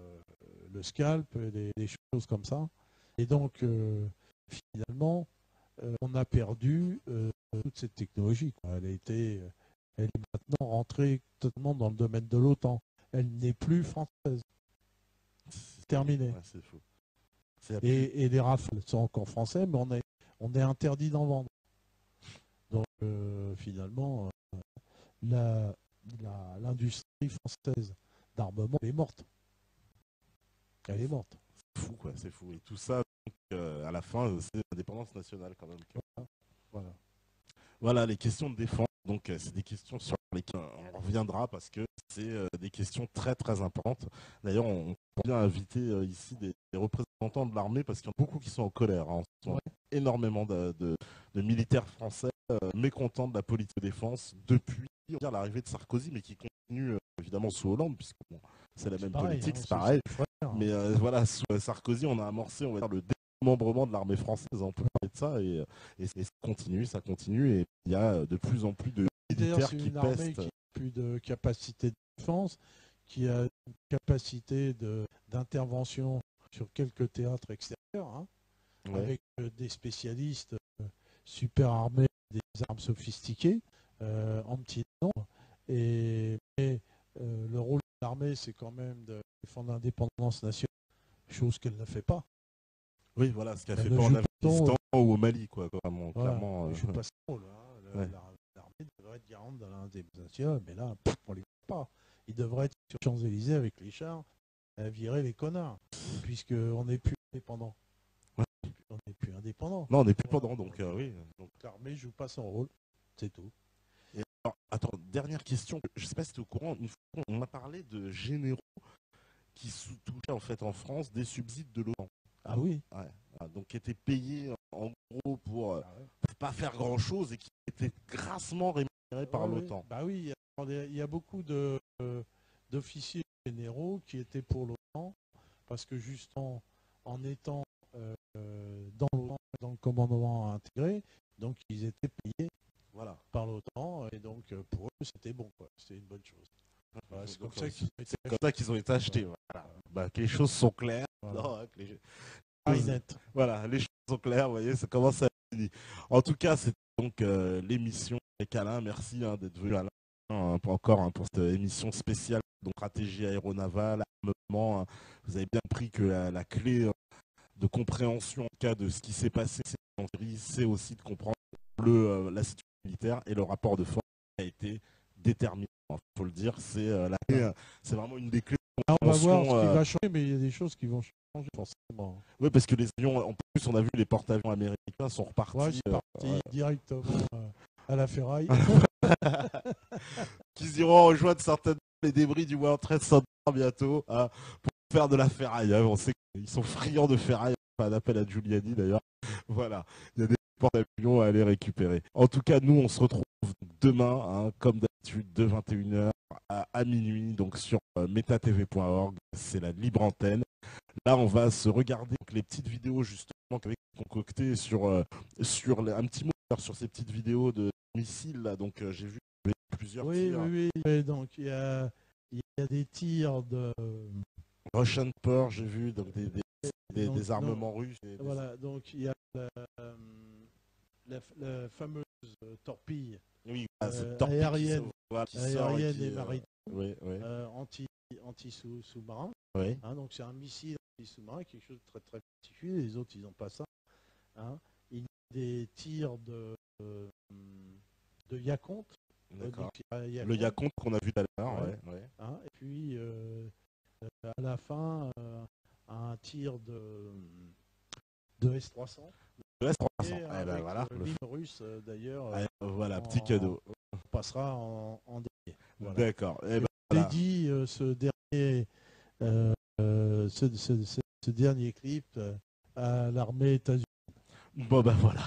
scalp, des choses comme ça. Et donc, finalement, on a perdu toute cette technologie, quoi. Elle est maintenant rentrée totalement dans le domaine de l'OTAN. Elle n'est plus française. C'est terminé. Ouais, c'est fou. Et les Rafales sont encore français, mais on est interdit d'en vendre. Donc, finalement, l'industrie française d'armement est morte. Elle est morte. C'est fou, quoi, c'est fou. Et tout ça, donc, à la fin, c'est l'indépendance nationale, quand même. Voilà, les questions de défense. Donc, c'est des questions sur lesquelles on reviendra parce que c'est des questions très très importantes. D'ailleurs, on peut bien inviter ici des représentants de l'armée parce qu'il y en a beaucoup qui sont en colère, hein. On sent énormément de militaires français mécontents de la politique de défense depuis l'arrivée de Sarkozy, mais qui continue évidemment sous Hollande, puisque bon, c'est la même politique, hein, c'est pareil. Mais voilà, sous Sarkozy, on a amorcé, on va dire, le démembrement de l'armée française. On peut parler de ça et ça continue. Et il y a de plus en plus de militaires qui pestent. Qui n'a plus de capacité de défense, qui a une capacité d'intervention sur quelques théâtres extérieurs, hein, avec des spécialistes super armés, des armes sophistiquées, en petit nombre. Mais le rôle de l'armée, c'est quand même de défendre l'indépendance nationale, chose qu'elle ne fait pas. Oui, voilà, ce qu'elle fait pas en Afghanistan ou au Mali, quoi, vraiment, voilà, clairement. Je ne pas ce rôle, hein. L'armée devrait être garante de l'indépendance nationale, mais là, on ne les voit pas. Il devrait être sur Champs-Élysées avec les chars, à virer les connards, puisqu'on n'est plus indépendant. On n'est plus indépendant. Non, on n'est plus pendant, donc oui. Donc l'armée joue pas son rôle, c'est tout. Et alors, attends, dernière question. Je ne sais pas si tu es au courant. Une fois, on a parlé de généraux qui touchaient en fait en France des subsides de l'OTAN. Ah oui. Ouais. Donc qui étaient payés en gros pour pas faire grand chose et qui étaient grassement rémunérés par l'OTAN. Bah oui, il y a beaucoup d'officiers généraux qui étaient pour l'OTAN parce que justement en étant dans l'OTAN, dans le commandement intégré, donc ils étaient payés par l'OTAN et donc pour eux c'était bon, quoi. C'était une bonne chose. Voilà, c'est comme ça qu'ils ont été achetés. Voilà. Bah, que les choses sont claires. Voilà. Non, Voilà, les choses sont claires, vous voyez, ça commence à finir. En tout cas, c'est donc l'émission avec Alain. Merci d'être venu, Alain, pour cette émission spéciale, donc stratégie aéronavale, armement. Vous avez bien compris que la clé de compréhension en cas de ce qui s'est passé en Syrie, c'est aussi de comprendre la situation militaire et le rapport de force a été déterminant. Il faut le dire, c'est vraiment une des clés. On va voir ce qui va changer, mais il y a des choses qui vont changer forcément. Oui, parce que les avions, en plus, on a vu les porte-avions américains sont repartis. Directement à la ferraille. Qu'ils iront rejoindre certainement les débris du World Trade Center bientôt pour faire de la ferraille. On sait qu'ils sont friands de ferraille. Un appel à Giuliani d'ailleurs. Voilà, il y a des porte-avions à aller récupérer. En tout cas, nous, on se retrouve demain, comme d'habitude, de 21h à minuit, donc sur metatv.org, c'est la libre antenne. Là, on va se regarder donc, les petites vidéos justement qu'avec concocté un petit mot sur ces petites vidéos de missiles là. Donc j'ai vu qu'il y avait plusieurs tirs. Oui. Donc il y a des tirs de Russian Purge, j'ai vu donc des donc, armements russes. Voilà, donc il y a la fameuse torpille Oui, cette torpille aérienne, qui sort et maritime, oui. anti-sous-marin. Oui. Hein, donc c'est un missile anti-sous-marin, quelque chose de très très particulier. Les autres, ils n'ont pas ça. Hein. Il y a des tirs de Yaconte. D'accord. Le Yaconte qu'on a vu tout à l'heure. Ouais. Hein, et puis à la fin, un tir de S-300. Le S-300. Avec voilà. l'hymne russe d'ailleurs. Voilà, petit cadeau. On passera en dédié. Voilà. D'accord. Dédie ce dernier clip à l'armée états-unienne. Bon ben voilà,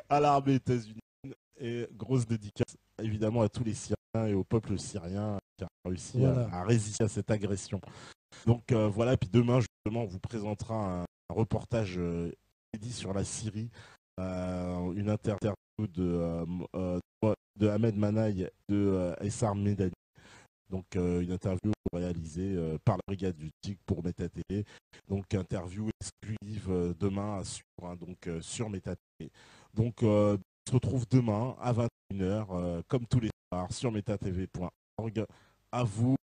à l'armée états-unienne et grosse dédicace évidemment à tous les Syriens et au peuple syrien qui a réussi à résister à cette agression. Donc voilà, puis demain justement on vous présentera un reportage inédit sur la Syrie, une interview de Ahmed Manaï de Essar Medani. Donc une interview réalisée par la Brigade du TIC pour MetaTV. Donc interview exclusive demain à suivre donc, sur MetaTV. Donc on se retrouve demain à 21h comme tous les soirs sur metatv.org. À vous.